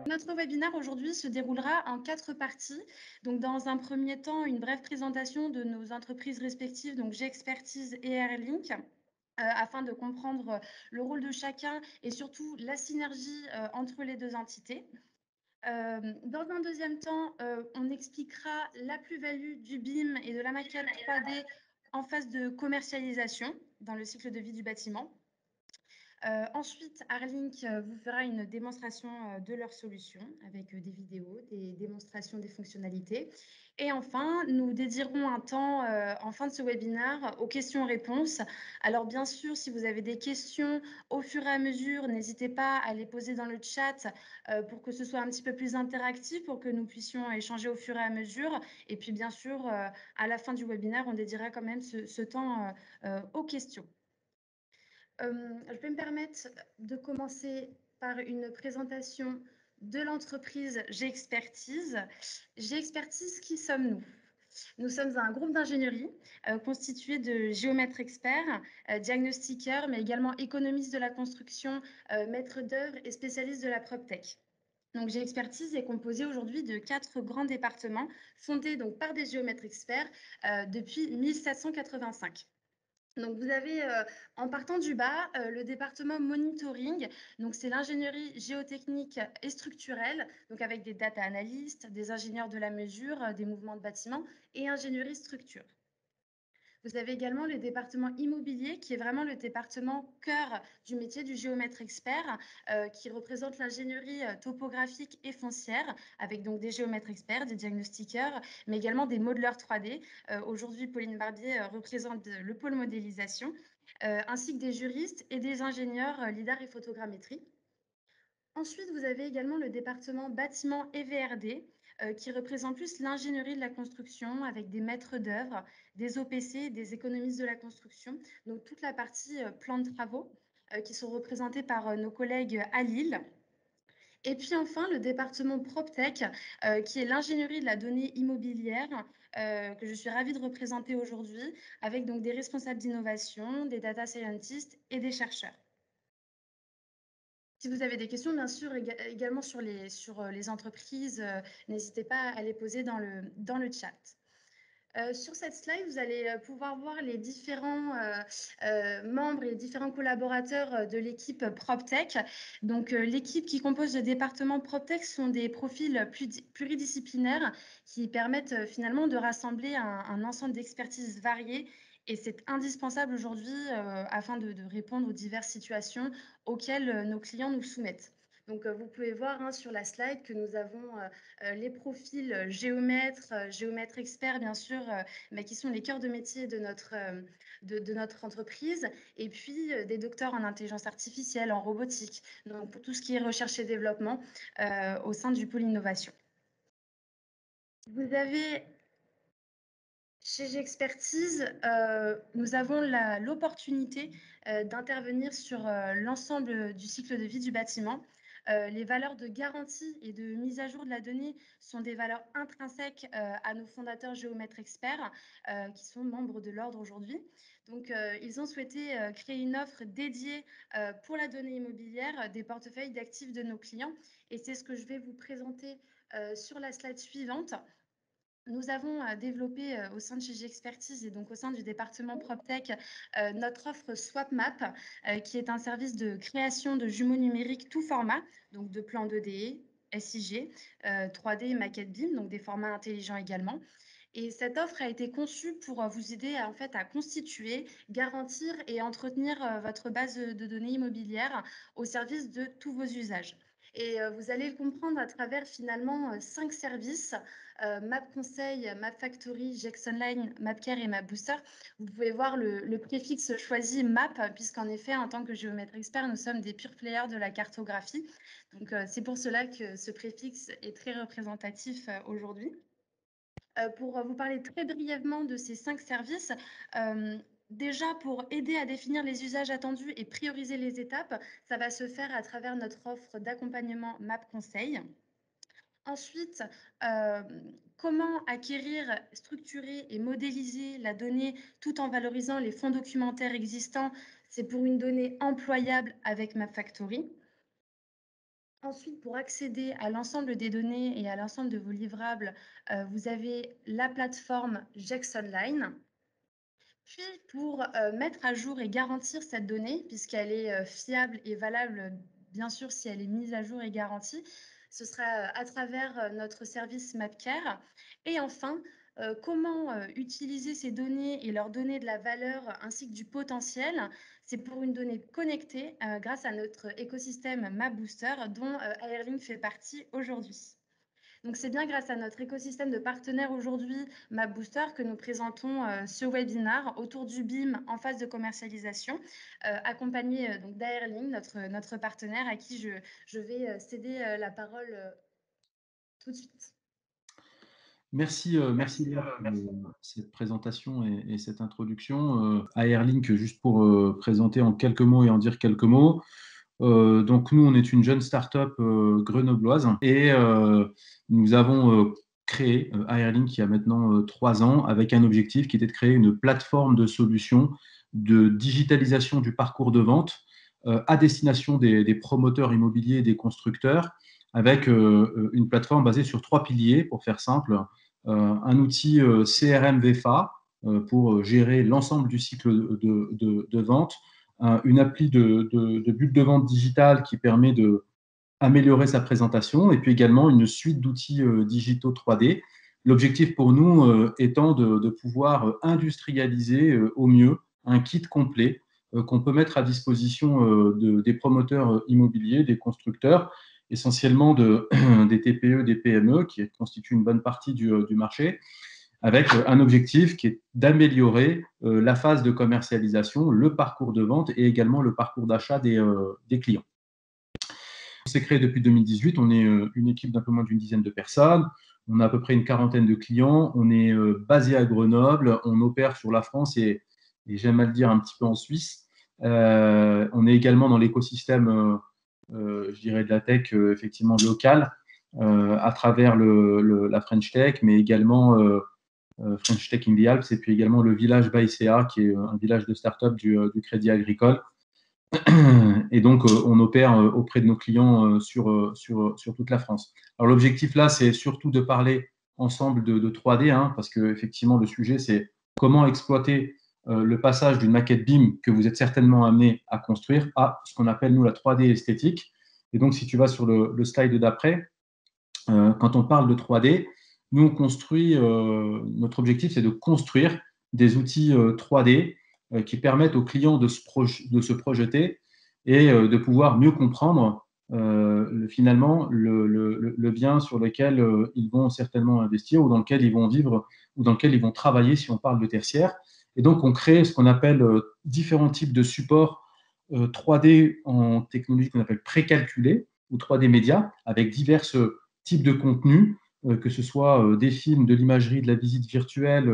Notre webinaire aujourd'hui se déroulera en 4 parties. Donc, dans un premier temps, une brève présentation de nos entreprises respectives, donc G-Expertise et Airlink, afin de comprendre le rôle de chacun et surtout la synergie entre les deux entités. Dans un deuxième temps, on expliquera la plus-value du BIM et de la maquette 3D en phase de commercialisation dans le cycle de vie du bâtiment. Ensuite, Arlink vous fera une démonstration de leurs solutions avec des vidéos, des démonstrations des fonctionnalités. Et enfin, nous dédierons un temps en fin de ce webinaire aux questions-réponses. Alors bien sûr, si vous avez des questions au fur et à mesure, n'hésitez pas à les poser dans le chat pour que ce soit un petit peu plus interactif, pour que nous puissions échanger au fur et à mesure. Et puis bien sûr, à la fin du webinaire, on dédiera quand même ce temps aux questions. Je vais me permettre de commencer par une présentation de l'entreprise G-Expertise. G-Expertise, qui sommes-nous? Nous sommes un groupe d'ingénierie constitué de géomètres experts, diagnostiqueurs, mais également économistes de la construction, maîtres d'œuvre et spécialistes de la PropTech. Donc, G-Expertise est composé aujourd'hui de 4 grands départements fondés donc, par des géomètres experts depuis 1785. Donc, vous avez, en partant du bas, le département monitoring. Donc, c'est l'ingénierie géotechnique et structurelle, donc avec des data analystes, des ingénieurs de la mesure, des mouvements de bâtiments et ingénierie structure. Vous avez également le département immobilier, qui est vraiment le département cœur du métier du géomètre expert, qui représente l'ingénierie topographique et foncière, avec donc des géomètres experts, des diagnostiqueurs, mais également des modeleurs 3D. Aujourd'hui, Pauline Barbier représente le pôle modélisation, ainsi que des juristes et des ingénieurs lidar et photogrammétrie. Ensuite, vous avez également le département bâtiment et VRD, qui représente plus l'ingénierie de la construction avec des maîtres d'œuvre, des OPC, des économistes de la construction, donc toute la partie plan de travaux qui sont représentés par nos collègues à Lille. Et puis enfin, le département PropTech, qui est l'ingénierie de la donnée immobilière, que je suis ravie de représenter aujourd'hui, avec donc des responsables d'innovation, des data scientists et des chercheurs. Si vous avez des questions, bien sûr, également sur les entreprises, n'hésitez pas à les poser dans le chat. Sur cette slide, vous allez pouvoir voir les différents membres et les différents collaborateurs de l'équipe PropTech. Donc, l'équipe qui compose le département PropTech sont des profils pluridisciplinaires qui permettent finalement de rassembler un ensemble d'expertises variées. Et c'est indispensable aujourd'hui afin de répondre aux diverses situations auxquelles nos clients nous soumettent. Donc, vous pouvez voir sur la slide que nous avons les profils géomètres, géomètres experts, bien sûr, mais qui sont les cœurs de métier de notre entreprise, et puis des docteurs en intelligence artificielle, en robotique, donc pour tout ce qui est recherche et développement au sein du pôle innovation. Vous avez chez G-Expertise, nous avons l'opportunité d'intervenir sur l'ensemble du cycle de vie du bâtiment. Les valeurs de garantie et de mise à jour de la donnée sont des valeurs intrinsèques à nos fondateurs géomètres experts qui sont membres de l'ordre aujourd'hui. Donc, ils ont souhaité créer une offre dédiée pour la donnée immobilière des portefeuilles d'actifs de nos clients. Et c'est ce que je vais vous présenter sur la slide suivante. Nous avons développé au sein de chez G-Expertise et donc au sein du département PropTech notre offre SwapMap, qui est un service de création de jumeaux numériques tout format, donc de plans 2D, SIG, 3D, maquette BIM, donc des formats intelligents également. Et cette offre a été conçue pour vous aider en fait, à constituer, garantir et entretenir votre base de données immobilière au service de tous vos usages. Et vous allez le comprendre à travers finalement 5 services, Map Conseil, Map Factory, Gex Online, MapCare et Map Booster. Vous pouvez voir le préfixe choisi Map, puisqu'en effet, en tant que géomètre expert, nous sommes des pure players de la cartographie. Donc, c'est pour cela que ce préfixe est très représentatif aujourd'hui. Pour vous parler très brièvement de ces 5 services, déjà, pour aider à définir les usages attendus et prioriser les étapes, ça va se faire à travers notre offre d'accompagnement Map Conseil. Ensuite, comment acquérir, structurer et modéliser la donnée tout en valorisant les fonds documentaires existants? C'est pour une donnée employable avec MapFactory. Ensuite, pour accéder à l'ensemble des données et à l'ensemble de vos livrables, vous avez la plateforme Gex Online. Puis pour, mettre à jour et garantir cette donnée, puisqu'elle est, fiable et valable, bien sûr, si elle est mise à jour et garantie, ce sera, à travers, notre service MapCare. Et enfin, comment, utiliser ces données et leur donner de la valeur ainsi que du potentiel? C'est pour une donnée connectée, grâce à notre écosystème MapBooster dont, Airlink fait partie aujourd'hui. Donc, c'est bien grâce à notre écosystème de partenaires aujourd'hui, MapBooster, que nous présentons ce webinaire autour du BIM en phase de commercialisation, accompagné donc d'Airlink, notre partenaire, à qui je vais céder la parole tout de suite. Merci, merci Léa pour cette présentation et cette introduction. Airlink, juste pour présenter en quelques mots et en dire quelques mots. Donc nous, on est une jeune start-up grenobloise et nous avons créé Airlink il y a maintenant 3 ans avec un objectif qui était de créer une plateforme de solutions de digitalisation du parcours de vente à destination des promoteurs immobiliers et des constructeurs avec une plateforme basée sur 3 piliers, pour faire simple. Un outil CRM VFA pour gérer l'ensemble du cycle de vente, une appli de bulle de vente digitale qui permet d'améliorer sa présentation, et puis également une suite d'outils digitaux 3D. L'objectif pour nous étant de pouvoir industrialiser au mieux un kit complet qu'on peut mettre à disposition des promoteurs immobiliers, des constructeurs, essentiellement des TPE, des PME, qui constituent une bonne partie du marché, avec un objectif qui est d'améliorer la phase de commercialisation, le parcours de vente et également le parcours d'achat des clients. On s'est créé depuis 2018, on est une équipe d'un peu moins d'une dizaine de personnes, on a à peu près une quarantaine de clients, on est basé à Grenoble, on opère sur la France et j'aime à le dire un petit peu en Suisse. On est également dans l'écosystème, je dirais, de la tech effectivement locale, à travers la French Tech, mais également French Tech in the Alps, et puis également le village Baïséa, qui est un village de start-up du Crédit Agricole. Et donc, on opère auprès de nos clients sur toute la France. Alors, l'objectif là, c'est surtout de parler ensemble de 3D, hein, parce que effectivement, le sujet, c'est comment exploiter le passage d'une maquette BIM que vous êtes certainement amené à construire à ce qu'on appelle, nous, la 3D esthétique. Et donc, si tu vas sur le slide d'après, quand on parle de 3D, nous, on construit, notre objectif, c'est de construire des outils 3D qui permettent aux clients de se projeter et de pouvoir mieux comprendre finalement le bien sur lequel ils vont certainement investir ou dans lequel ils vont vivre ou dans lequel ils vont travailler si on parle de tertiaire. Et donc, on crée ce qu'on appelle différents types de supports 3D en technologie qu'on appelle précalculée ou 3D média avec diverses types de contenus, que ce soit des films, de l'imagerie, de la visite virtuelle,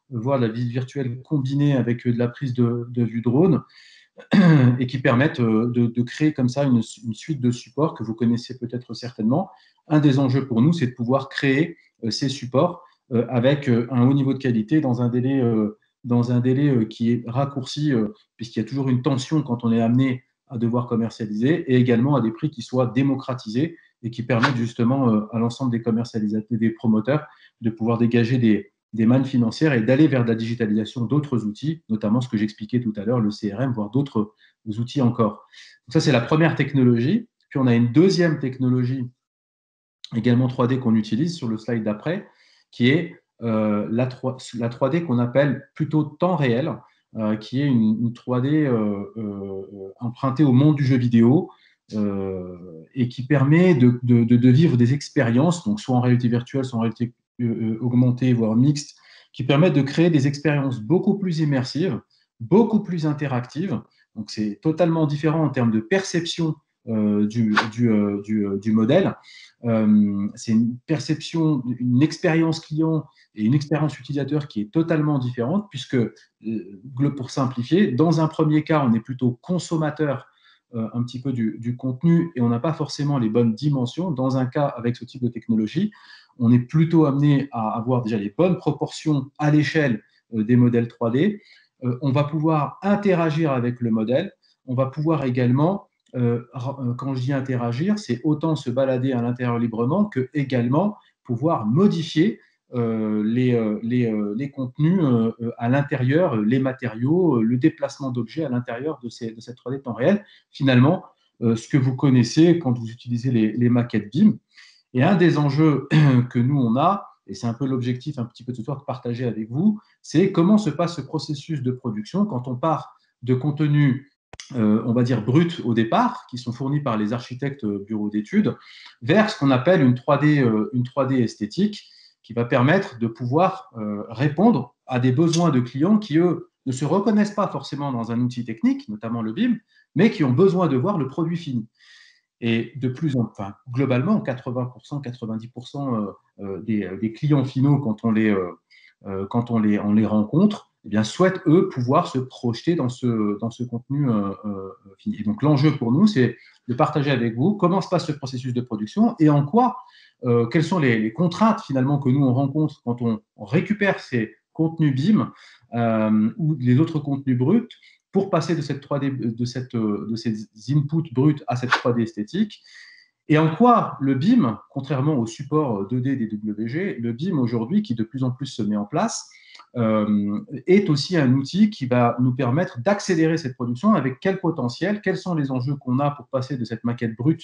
voire de la visite virtuelle combinée avec de la prise de vue drone, et qui permettent de créer comme ça une suite de supports que vous connaissez peut-être certainement. Un des enjeux pour nous, c'est de pouvoir créer ces supports avec un haut niveau de qualité dans un délai qui est raccourci, puisqu'il y a toujours une tension quand on est amené à devoir commercialiser, et également à des prix qui soient démocratisés et qui permettent justement à l'ensemble des commercialisateurs, des promoteurs, de pouvoir dégager des mannes financières et d'aller vers de la digitalisation d'autres outils, notamment ce que j'expliquais tout à l'heure, le CRM, voire d'autres outils encore. Donc ça, c'est la première technologie. Puis on a une deuxième technologie, également 3D, qu'on utilise sur le slide d'après, qui est la 3D qu'on appelle plutôt temps réel, qui est une 3D empruntée au monde du jeu vidéo, et qui permet de vivre des expériences, donc soit en réalité virtuelle, soit en réalité augmentée, voire mixte, qui permettent de créer des expériences beaucoup plus immersives, beaucoup plus interactives. Donc c'est totalement différent en termes de perception du modèle. C'est une perception, une expérience client et une expérience utilisateur qui est totalement différente, puisque, pour simplifier, dans un premier cas, on est plutôt consommateur un petit peu du contenu et on n'a pas forcément les bonnes dimensions. Dans un cas avec ce type de technologie, on est plutôt amené à avoir déjà les bonnes proportions à l'échelle des modèles 3D. On va pouvoir interagir avec le modèle. On va pouvoir également, quand je dis interagir, c'est autant se balader à l'intérieur librement que également pouvoir modifier les contenus à l'intérieur, les matériaux, le déplacement d'objets à l'intérieur de cette 3D temps réel. Finalement, ce que vous connaissez quand vous utilisez les maquettes BIM. Et un des enjeux que nous, on a, et c'est un peu l'objectif un petit peu de ce soir de partager avec vous, c'est comment se passe ce processus de production quand on part de contenus, on va dire, bruts au départ, qui sont fournis par les architectes bureaux d'études, vers ce qu'on appelle une 3D esthétique, qui va permettre de pouvoir répondre à des besoins de clients qui, eux, ne se reconnaissent pas forcément dans un outil technique, notamment le BIM, mais qui ont besoin de voir le produit fini. Et de plus en enfin, globalement, 80%, 90% des clients finaux, quand on les rencontre, eh bien, souhaitent, eux, pouvoir se projeter dans ce contenu fini. Et donc, l'enjeu pour nous, c'est de partager avec vous comment se passe ce processus de production et en quoi, quelles sont les contraintes, finalement, que nous, on rencontre quand on récupère ces contenus BIM ou les autres contenus bruts pour passer de cette 3D, de ces inputs bruts à cette 3D esthétique. Et en quoi le BIM, contrairement au support 2D des WG, le BIM aujourd'hui, qui de plus en plus se met en place, est aussi un outil qui va nous permettre d'accélérer cette production avec quel potentiel, quels sont les enjeux qu'on a pour passer de cette maquette brute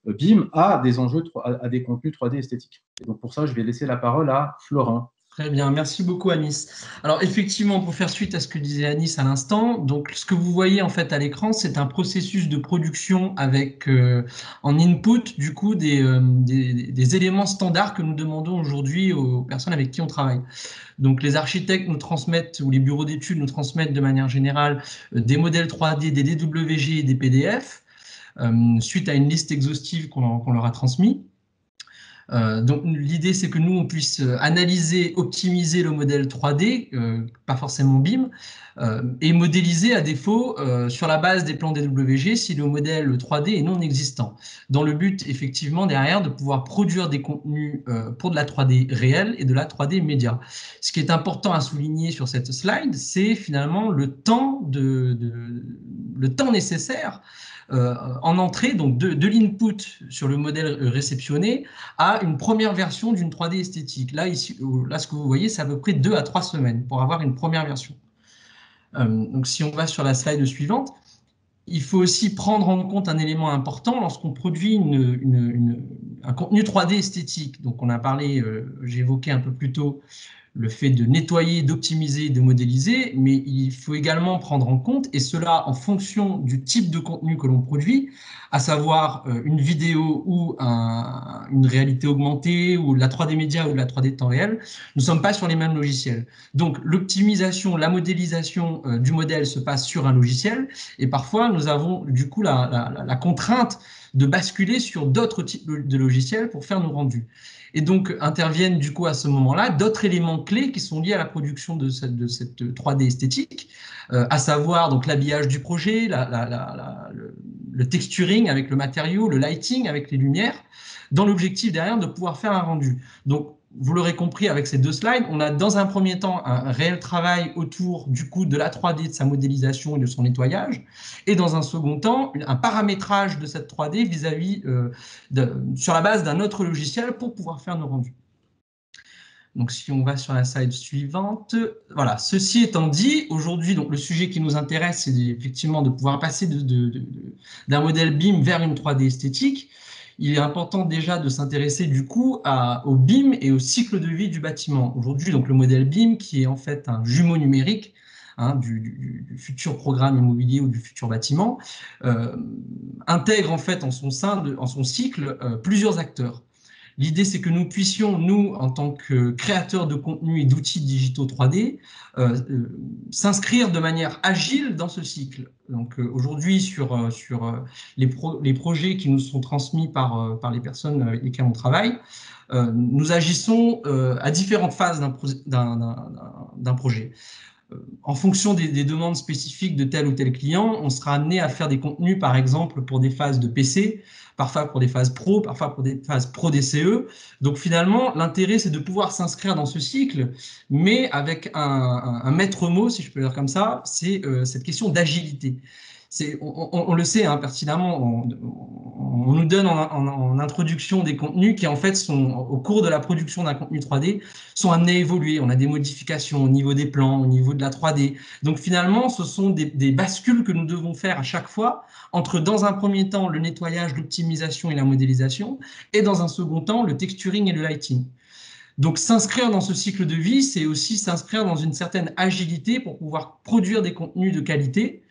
BIM à des enjeux, à des contenus 3D esthétiques. Et donc pour ça, je vais laisser la parole à Florent. Très bien, merci beaucoup Anis. Alors effectivement, pour faire suite à ce que disait Anis à l'instant, donc ce que vous voyez en fait à l'écran, c'est un processus de production avec en input du coup des éléments standards que nous demandons aujourd'hui aux personnes avec qui on travaille. Donc les architectes nous transmettent, ou les bureaux d'études nous transmettent de manière générale des modèles 3D, des DWG et des PDF, suite à une liste exhaustive qu'on leur a transmise. Donc l'idée, c'est que nous, on puisse analyser, optimiser le modèle 3D, pas forcément BIM, et modéliser à défaut sur la base des plans DWG si le modèle 3D est non existant. Dans le but, effectivement, derrière, de pouvoir produire des contenus pour de la 3D réelle et de la 3D média. Ce qui est important à souligner sur cette slide, c'est finalement le temps nécessaire en entrée, donc de l'input sur le modèle réceptionné à une première version d'une 3D esthétique. Là, ce que vous voyez, c'est à peu près 2 à 3 semaines pour avoir une première version. Donc, si on va sur la slide suivante, il faut aussi prendre en compte un élément important lorsqu'on produit un contenu 3D esthétique. Donc, on a parlé, j'ai évoqué un peu plus tôt, le fait de nettoyer, d'optimiser, de modéliser, mais il faut également prendre en compte, et cela en fonction du type de contenu que l'on produit, à savoir une vidéo ou une réalité augmentée, ou de la 3D média ou de la 3D de temps réel, nous ne sommes pas sur les mêmes logiciels. Donc l'optimisation, la modélisation du modèle se passe sur un logiciel, et parfois nous avons du coup la contrainte de basculer sur d'autres types de logiciels pour faire nos rendus. Et donc interviennent du coup à ce moment-là d'autres éléments clés qui sont liés à la production de cette 3D esthétique, à savoir donc l'habillage du projet, le texturing avec le matériau, le lighting avec les lumières, dans l'objectif derrière de pouvoir faire un rendu. Donc vous l'aurez compris avec ces deux slides, on a dans un premier temps un réel travail autour du coup de la 3D, de sa modélisation et de son nettoyage, et dans un second temps, un paramétrage de cette 3D vis-à-vis sur la base d'un autre logiciel pour pouvoir faire nos rendus. Donc si on va sur la slide suivante, voilà, ceci étant dit, aujourd'hui, donc le sujet qui nous intéresse, c'est effectivement de pouvoir passer d'un modèle BIM vers une 3D esthétique. Il est important déjà de s'intéresser du coup au BIM et au cycle de vie du bâtiment. Aujourd'hui, donc le modèle BIM, qui est en fait un jumeau numérique, du futur programme immobilier ou du futur bâtiment, intègre en fait en son cycle plusieurs acteurs. L'idée, c'est que nous puissions, nous, en tant que créateurs de contenu et d'outils digitaux 3D, s'inscrire de manière agile dans ce cycle. Donc aujourd'hui, sur les projets qui nous sont transmis par les personnes avec lesquelles on travaille, nous agissons à différentes phases d'un projet. en fonction des demandes spécifiques de tel ou tel client, on sera amené à faire des contenus, par exemple, pour des phases de PC, parfois pour des phases pro, parfois pour des phases pro DCE. Donc finalement, l'intérêt, c'est de pouvoir s'inscrire dans ce cycle, mais avec un maître mot, si je peux dire comme ça, c'est cette question d'agilité. On le sait hein, pertinemment, on nous donne en introduction des contenus qui en fait sont, au cours de la production d'un contenu 3D, sont amenés à évoluer. On a des modifications au niveau des plans, au niveau de la 3D. Donc finalement, ce sont des bascules que nous devons faire à chaque fois entre, dans un premier temps, le nettoyage, l'optimisation et la modélisation, et dans un second temps, le texturing et le lighting. Donc s'inscrire dans ce cycle de vie, c'est aussi s'inscrire dans une certaine agilité pour pouvoir produire des contenus de qualité.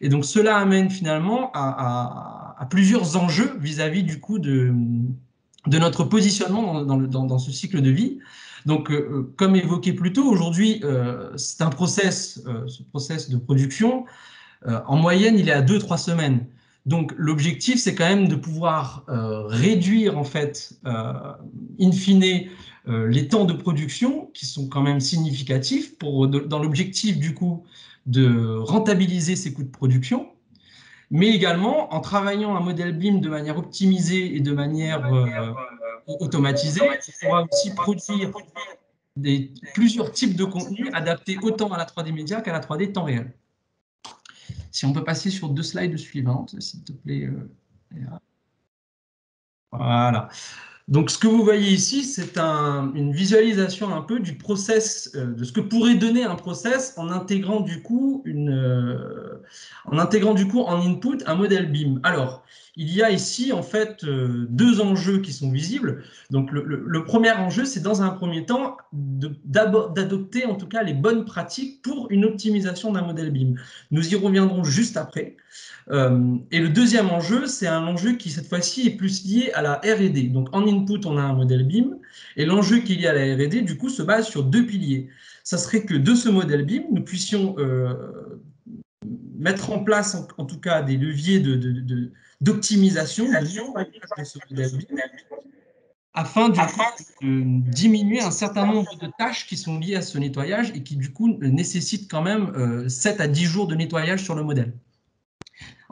Et donc cela amène finalement à plusieurs enjeux vis-à-vis du coup de notre positionnement dans ce cycle de vie. Donc, comme évoqué plus tôt, aujourd'hui, c'est un process, ce process de production, en moyenne, il est à 2-3 semaines. Donc, l'objectif, c'est quand même de pouvoir réduire, en fait, in fine, les temps de production, qui sont quand même significatifs, dans l'objectif, du coup, de rentabiliser ces coûts de production, mais également en travaillant un modèle BIM de manière optimisée et de manière automatisée, on pourra aussi produire plusieurs types de contenus adaptés autant à la 3D média qu'à la 3D temps réel. Si on peut passer sur 2 slides suivantes, s'il te plaît. Voilà. Donc, ce que vous voyez ici, c'est une visualisation un peu du process, de ce que pourrait donner un process en intégrant du coup en input un modèle BIM. Alors, il y a ici en fait 2 enjeux qui sont visibles. Donc, le premier enjeu, c'est dans un premier temps d'adopter en tout cas les bonnes pratiques pour une optimisation d'un modèle BIM. Nous y reviendrons juste après. Et le deuxième enjeu, c'est un enjeu qui, cette fois-ci, est plus lié à la R&D. Donc, en input, on a un modèle BIM, et l'enjeu qui est lié à la R&D, du coup, se base sur 2 piliers. Ça serait que de ce modèle BIM, nous puissions mettre en place, en tout cas, des leviers d'optimisation de ce modèle BIM, afin de diminuer un certain nombre de tâches qui sont liées à ce nettoyage et qui, du coup, nécessitent quand même 7 à 10 jours de nettoyage sur le modèle.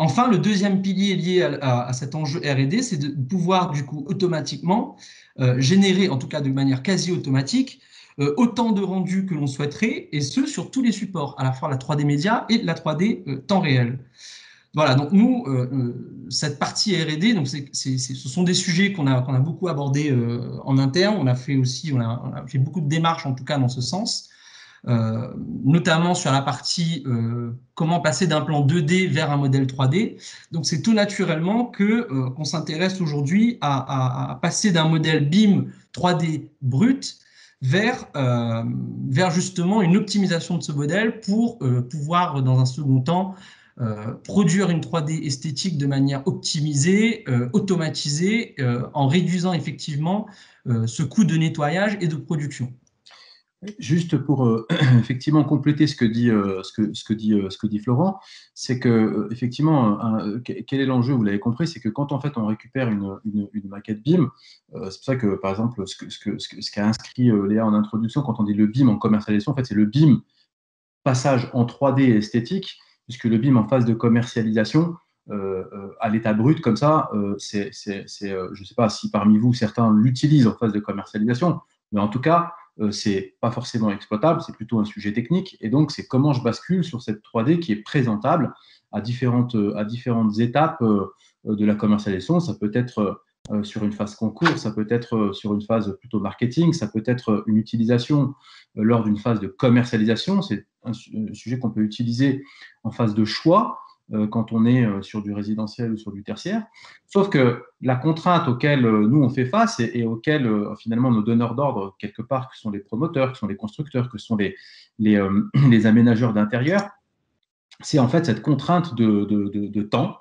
Enfin, le deuxième pilier lié à cet enjeu R&D, c'est de pouvoir du coup automatiquement générer, en tout cas de manière quasi automatique, autant de rendus que l'on souhaiterait, et ce sur tous les supports, à la fois la 3D média et la 3D temps réel. Voilà, donc nous, cette partie R&D, donc ce sont des sujets qu'on a beaucoup abordés en interne. On a fait beaucoup de démarches, en tout cas dans ce sens. Notamment sur la partie comment passer d'un plan 2D vers un modèle 3D. Donc c'est tout naturellement qu'on s'intéresse aujourd'hui à passer d'un modèle BIM 3D brut vers justement une optimisation de ce modèle pour pouvoir dans un second temps produire une 3D esthétique de manière optimisée, automatisée, en réduisant effectivement ce coût de nettoyage et de production. Juste pour effectivement compléter ce que dit Florent, c'est que effectivement, quel est l'enjeu, vous l'avez compris, c'est que quand en fait on récupère une maquette BIM, c'est pour ça que par exemple ce qu'a inscrit Léa en introduction, quand on dit le BIM en commercialisation, en fait c'est le BIM passage en 3D esthétique, puisque le BIM en phase de commercialisation, à l'état brut comme ça, je ne sais pas si parmi vous certains l'utilisent en phase de commercialisation, mais en tout cas, c'est pas forcément exploitable, c'est plutôt un sujet technique, et donc c'est comment je bascule sur cette 3D qui est présentable à différentes étapes de la commercialisation. Ça peut être sur une phase concours, ça peut être sur une phase plutôt marketing, ça peut être une utilisation lors d'une phase de commercialisation. C'est un sujet qu'on peut utiliser en phase de choix quand on est sur du résidentiel ou sur du tertiaire. Sauf que la contrainte auquel nous on fait face et auquel finalement nos donneurs d'ordre, quelque part, que sont les promoteurs, que sont les constructeurs, que sont les aménageurs d'intérieur, c'est en fait cette contrainte de temps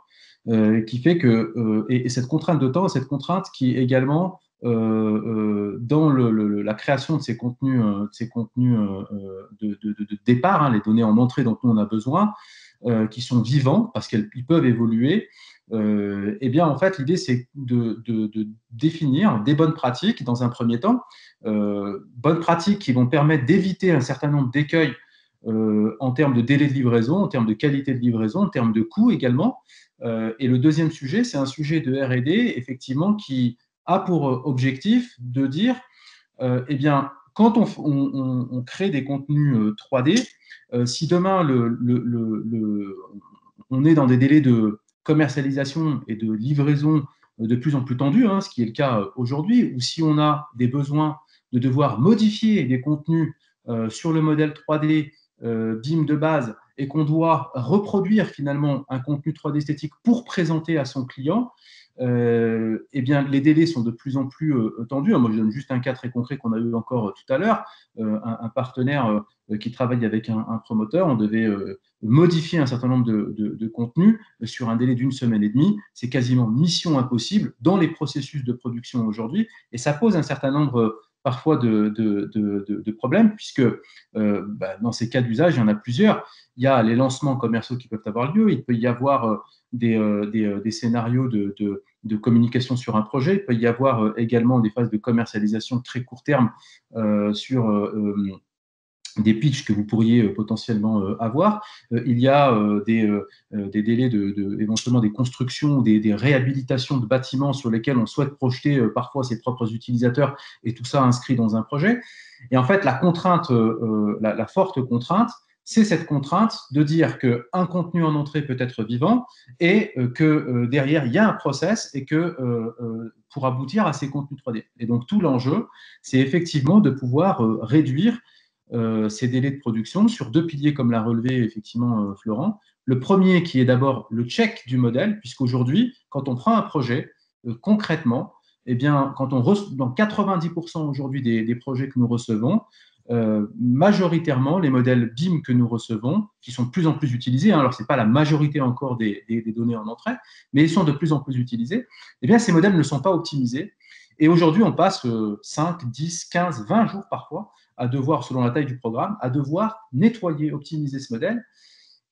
qui fait que, et cette contrainte de temps, cette contrainte qui est également dans la création de ces contenus, de départ, hein, les données en entrée dont nous on a besoin, qui sont vivants parce qu'ils peuvent évoluer, eh bien en fait l'idée c'est de définir des bonnes pratiques dans un premier temps, bonnes pratiques qui vont permettre d'éviter un certain nombre d'écueils en termes de délai de livraison, en termes de qualité de livraison, en termes de coût également. Et le deuxième sujet, c'est un sujet de R&D, effectivement, qui a pour objectif de dire, eh bien, quand on crée des contenus 3D, si demain on est dans des délais de commercialisation et de livraison de plus en plus tendus, hein, ce qui est le cas aujourd'hui, ou si on a des besoins de devoir modifier des contenus sur le modèle 3D BIM de base et qu'on doit reproduire finalement un contenu 3D esthétique pour présenter à son client, eh bien, les délais sont de plus en plus tendus. Moi, je donne juste un cas très concret qu'on a eu encore tout à l'heure. Un partenaire qui travaille avec un promoteur, on devait modifier un certain nombre de contenus sur un délai d'une semaine et demie. C'est quasiment mission impossible dans les processus de production aujourd'hui. Et ça pose un certain nombre parfois de problèmes, puisque dans ces cas d'usage, il y en a plusieurs. Il y a les lancements commerciaux qui peuvent avoir lieu, il peut y avoir des scénarios de communication sur un projet, il peut y avoir également des phases de commercialisation très court terme sur des pitchs que vous pourriez potentiellement avoir. Il y a des délais éventuellement des constructions, des réhabilitations de bâtiments sur lesquels on souhaite projeter parfois ses propres utilisateurs, et tout ça inscrit dans un projet. Et en fait, la contrainte, la forte contrainte, c'est cette contrainte de dire qu'un contenu en entrée peut être vivant et que derrière, il y a un process et que pour aboutir à ces contenus 3D. Et donc, tout l'enjeu, c'est effectivement de pouvoir réduire ces délais de production sur deux piliers, comme l'a relevé effectivement Florent. Le premier qui est d'abord le check du modèle, puisqu'aujourd'hui, quand on prend un projet, concrètement, eh bien, dans 90% aujourd'hui des projets que nous recevons, majoritairement, les modèles BIM que nous recevons, qui sont de plus en plus utilisés, hein, alors ce n'est pas la majorité encore des données en entrée, mais ils sont de plus en plus utilisés, eh bien, ces modèles ne sont pas optimisés. Et aujourd'hui, on passe 5, 10, 15, 20 jours parfois à devoir, selon la taille du programme, à devoir nettoyer, optimiser ce modèle.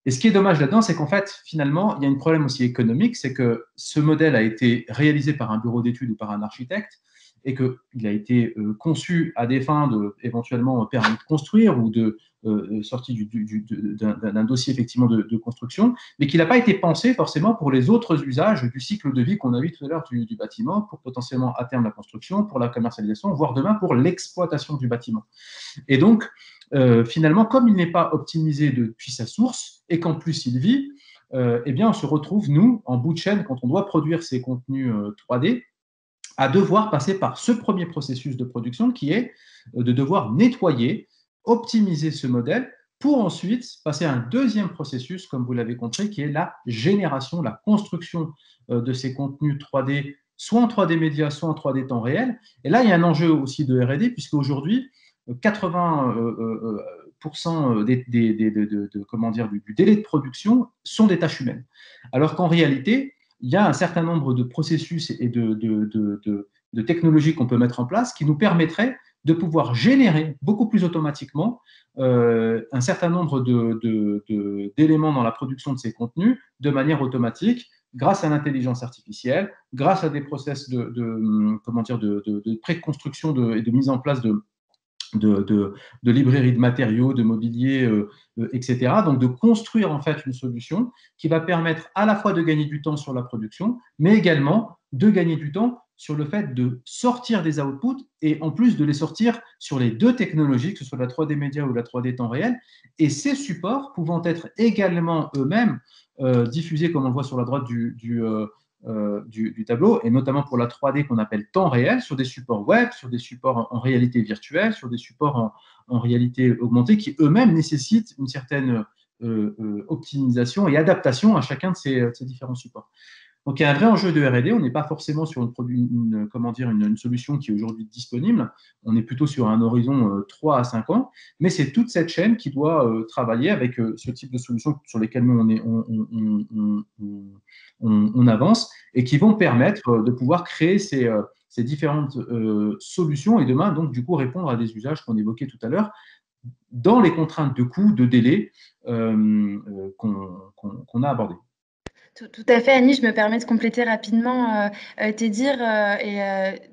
Et ce qui est dommage là-dedans, c'est qu'en fait, finalement, il y a un problème aussi économique, c'est que ce modèle a été réalisé par un bureau d'études ou par un architecte, et qu'il a été conçu à des fins de éventuellement permis de construire ou de sortie d'un dossier effectivement de construction, mais qu'il n'a pas été pensé forcément pour les autres usages du cycle de vie qu'on a vu tout à l'heure du bâtiment, pour potentiellement à terme la construction, pour la commercialisation, voire demain pour l'exploitation du bâtiment. Et donc, finalement, comme il n'est pas optimisé depuis sa source et qu'en plus il vit, eh bien, on se retrouve, nous, en bout de chaîne, quand on doit produire ces contenus 3D, à devoir passer par ce premier processus de production qui est de devoir nettoyer, optimiser ce modèle pour ensuite passer à un deuxième processus, comme vous l'avez compris, qui est la génération, la construction de ces contenus 3D, soit en 3D média, soit en 3D temps réel. Et là, il y a un enjeu aussi de R&D, puisque aujourd'hui, 80% du délai de production sont des tâches humaines. Alors qu'en réalité, il y a un certain nombre de processus et de technologies qu'on peut mettre en place qui nous permettraient de pouvoir générer beaucoup plus automatiquement un certain nombre d'éléments dans la production de ces contenus de manière automatique, grâce à l'intelligence artificielle, grâce à des process de pré-construction et de mise en place de librairies de matériaux, de mobilier, etc. Donc, de construire en fait une solution qui va permettre à la fois de gagner du temps sur la production, mais également de gagner du temps sur le fait de sortir des outputs et en plus de les sortir sur les deux technologies, que ce soit la 3D média ou la 3D temps réel, et ces supports pouvant être également eux-mêmes diffusés, comme on le voit sur la droite du tableau, et notamment pour la 3D qu'on appelle temps réel, sur des supports web, sur des supports en réalité virtuelle, sur des supports en réalité augmentée, qui eux-mêmes nécessitent une certaine optimisation et adaptation à chacun de ces différents supports. Donc, il y a un vrai enjeu de R&D. On n'est pas forcément sur une solution qui est aujourd'hui disponible. On est plutôt sur un horizon 3 à 5 ans. Mais c'est toute cette chaîne qui doit travailler avec ce type de solutions sur lesquelles nous, on avance et qui vont permettre de pouvoir créer ces différentes solutions et demain, donc, du coup, répondre à des usages qu'on évoquait tout à l'heure dans les contraintes de coût, de délai qu'on a abordées. Tout à fait, Annie, je me permets de compléter rapidement tes dires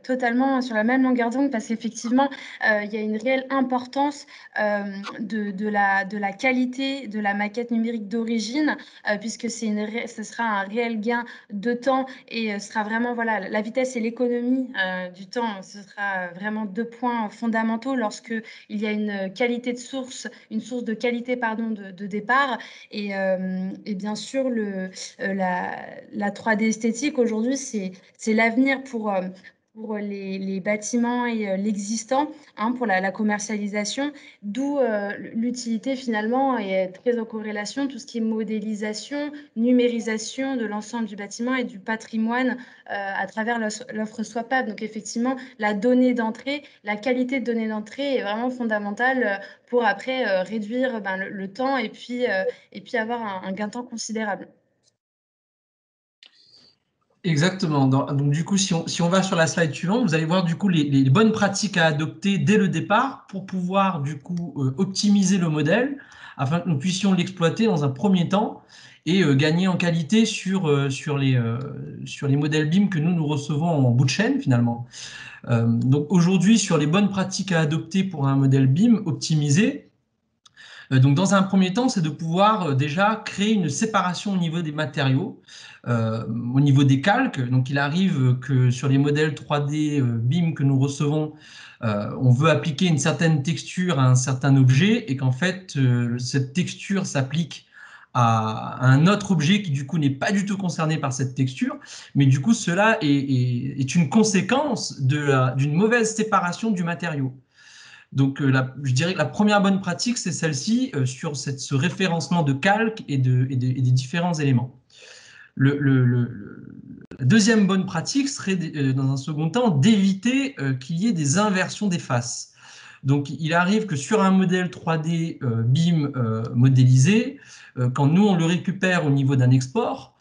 totalement sur la même longueur d'onde parce qu'effectivement, il y a une réelle importance de la qualité de la maquette numérique d'origine puisque ce sera un réel gain de temps et ce sera vraiment voilà, la vitesse et l'économie du temps, ce sera vraiment deux points fondamentaux lorsque il y a une qualité de source, une source de qualité pardon, de départ et bien sûr la 3D esthétique aujourd'hui, c'est l'avenir pour les bâtiments et l'existant, hein, pour la commercialisation, d'où l'utilité finalement est très en corrélation, tout ce qui est modélisation, numérisation de l'ensemble du bâtiment et du patrimoine à travers l'offre SwapApp. Donc effectivement, la donnée d'entrée, la qualité de données d'entrée est vraiment fondamentale pour après réduire le temps et puis avoir un gain de temps considérable. Exactement. Donc, du coup, si on va sur la slide suivante, vous allez voir du coup les bonnes pratiques à adopter dès le départ pour pouvoir du coup optimiser le modèle afin que nous puissions l'exploiter dans un premier temps et gagner en qualité sur les modèles BIM que nous recevons en bout de chaîne finalement. Donc aujourd'hui, sur les bonnes pratiques à adopter pour un modèle BIM optimisé, donc, dans un premier temps, c'est de pouvoir déjà créer une séparation au niveau des matériaux, au niveau des calques. Donc, il arrive que sur les modèles 3D BIM que nous recevons, on veut appliquer une certaine texture à un certain objet et qu'en fait, cette texture s'applique à un autre objet qui du coup n'est pas du tout concerné par cette texture, mais du coup cela est une conséquence d'une mauvaise séparation du matériau. Donc, je dirais que la première bonne pratique, c'est celle-ci sur ce référencement de calques et des différents éléments. La deuxième bonne pratique serait, dans un second temps, d'éviter qu'il y ait des inversions des faces. Donc, il arrive que sur un modèle 3D BIM modélisé, quand nous, on le récupère au niveau d'un export,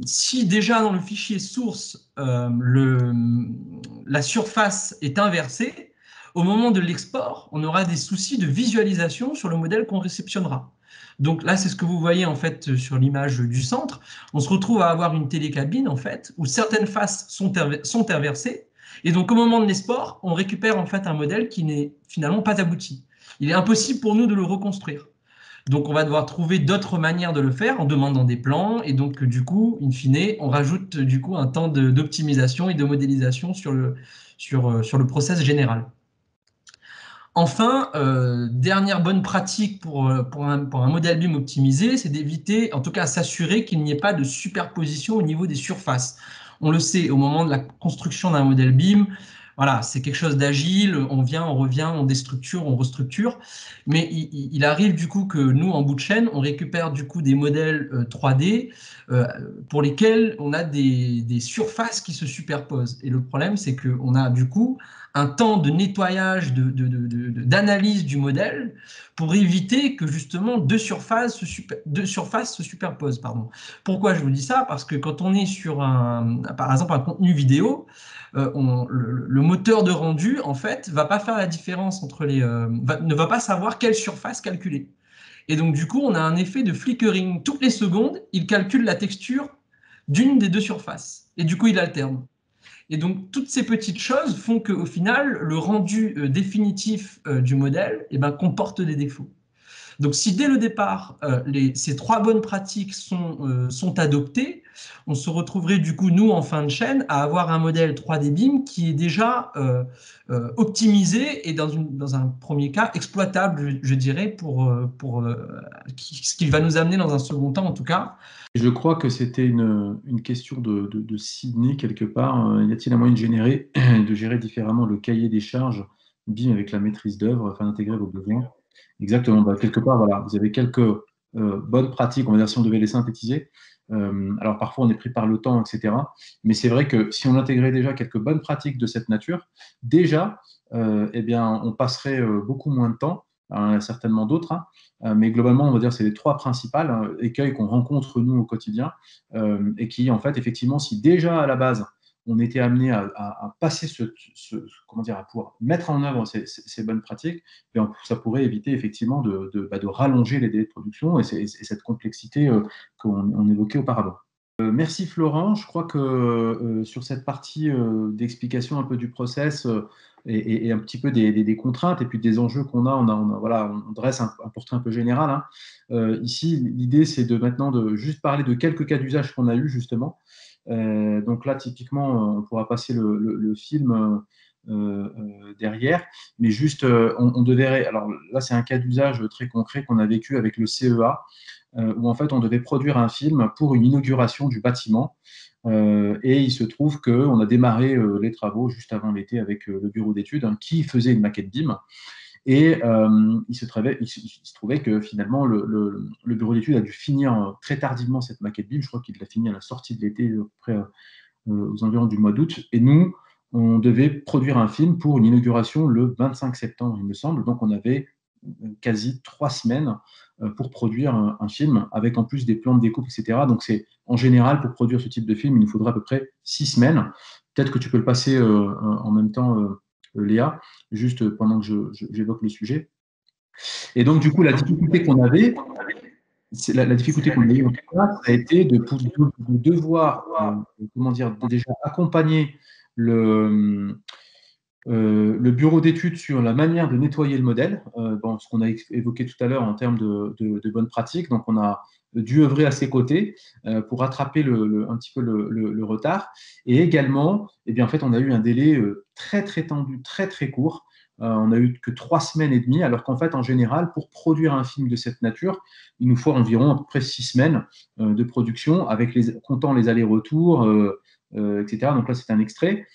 si déjà dans le fichier source, la surface est inversée, au moment de l'export, on aura des soucis de visualisation sur le modèle qu'on réceptionnera. Donc là, c'est ce que vous voyez en fait sur l'image du centre. On se retrouve à avoir une télécabine en fait où certaines faces sont inversées. Et donc au moment de l'export, on récupère en fait un modèle qui n'est finalement pas abouti. Il est impossible pour nous de le reconstruire. Donc on va devoir trouver d'autres manières de le faire en demandant des plans. Et donc du coup, in fine, on rajoute du coup un temps d'optimisation et de modélisation sur le process général. Enfin, dernière bonne pratique pour un modèle BIM optimisé, c'est d'éviter, en tout cas s'assurer qu'il n'y ait pas de superposition au niveau des surfaces. On le sait, au moment de la construction d'un modèle BIM, voilà, c'est quelque chose d'agile, on vient, on revient, on déstructure, on restructure, mais il arrive du coup que nous, en bout de chaîne, on récupère du coup des modèles 3D pour lesquels on a des surfaces qui se superposent. Et le problème, c'est qu'on a du coup un temps de nettoyage, d'analyse du modèle pour éviter que justement deux surfaces se superposent. Pardon. Pourquoi je vous dis ça? Parce que quand on est sur par exemple un contenu vidéo, le moteur de rendu en fait va pas faire la différence entre ne va pas savoir quelle surface calculer. Et donc du coup, on a un effet de flickering. Toutes les secondes, il calcule la texture d'une des deux surfaces. Et du coup, il alterne. Et donc, toutes ces petites choses font qu'au final, le rendu définitif du modèle comporte des défauts. Donc, si dès le départ, ces trois bonnes pratiques sont adoptées, on se retrouverait du coup, nous, en fin de chaîne, à avoir un modèle 3D BIM qui est déjà optimisé et dans un premier cas, exploitable, je dirais, ce qui va nous amener dans un second temps, en tout cas. Je crois que c'était une question de Sydney quelque part. Y a-t-il un moyen de gérer différemment le cahier des charges BIM avec la maîtrise d'œuvre afin d'intégrer vos besoins? Exactement. Bah, quelque part, voilà, vous avez quelques bonnes pratiques, on va dire, si on devait les synthétiser. Alors parfois, on est pris par le temps, etc. Mais c'est vrai que si on intégrait déjà quelques bonnes pratiques de cette nature, déjà, eh bien, on passerait beaucoup moins de temps. Alors, il y en a certainement d'autres, hein. Mais globalement, on va dire que c'est les trois principales écueils qu'on rencontre nous au quotidien et qui, en fait, effectivement, si déjà à la base, on était amené à passer comment dire, à pouvoir mettre en œuvre ces bonnes pratiques, ça pourrait éviter effectivement de rallonger les délais de production et cette complexité qu'on évoquait auparavant. Merci Florent. Je crois que sur cette partie d'explication un peu du process et un petit peu des contraintes et puis des enjeux qu'on a, voilà, on dresse un portrait un peu général, hein. Ici, l'idée, c'est maintenant de juste parler de quelques cas d'usage qu'on a eu justement. Donc là, typiquement, on pourra passer le film derrière, mais juste, on devait. Alors là, c'est un cas d'usage très concret qu'on a vécu avec le CEA, où en fait on devait produire un film pour une inauguration du bâtiment. Et il se trouve qu'on a démarré les travaux juste avant l'été avec le bureau d'études, hein, qui faisait une maquette BIM. Et il se trouvait que finalement le bureau d'études a dû finir très tardivement cette maquette BIM. Je crois qu'il l'a fini à la sortie de l'été, à peu près aux environs du mois d'août. Et nous, on devait produire un film pour une inauguration le 25 septembre, il me semble. Donc on avait quasi 3 semaines pour produire un film, avec en plus des plans de découpe, etc. Donc c'est en général, pour produire ce type de film, il nous faudra à peu près 6 semaines. Peut-être que tu peux le passer en même temps, Léa, juste pendant que j'évoque le sujet. Et donc, du coup, la difficulté qu'on avait, la difficulté qu'on a eu, ça a été de devoir, comment dire, déjà accompagner le bureau d'études sur la manière de nettoyer le modèle, bon, ce qu'on a évoqué tout à l'heure en termes de bonnes pratiques. Donc, on a dû œuvrer à ses côtés pour rattraper un petit peu le retard. Et également, eh bien, en fait, on a eu un délai très, très tendu, très, très court. On n'a eu que 3 semaines et demie, alors qu'en fait, en général, pour produire un film de cette nature, il nous faut environ à peu près 6 semaines de production, comptant les allers-retours, etc. Donc là, c'est un extrait.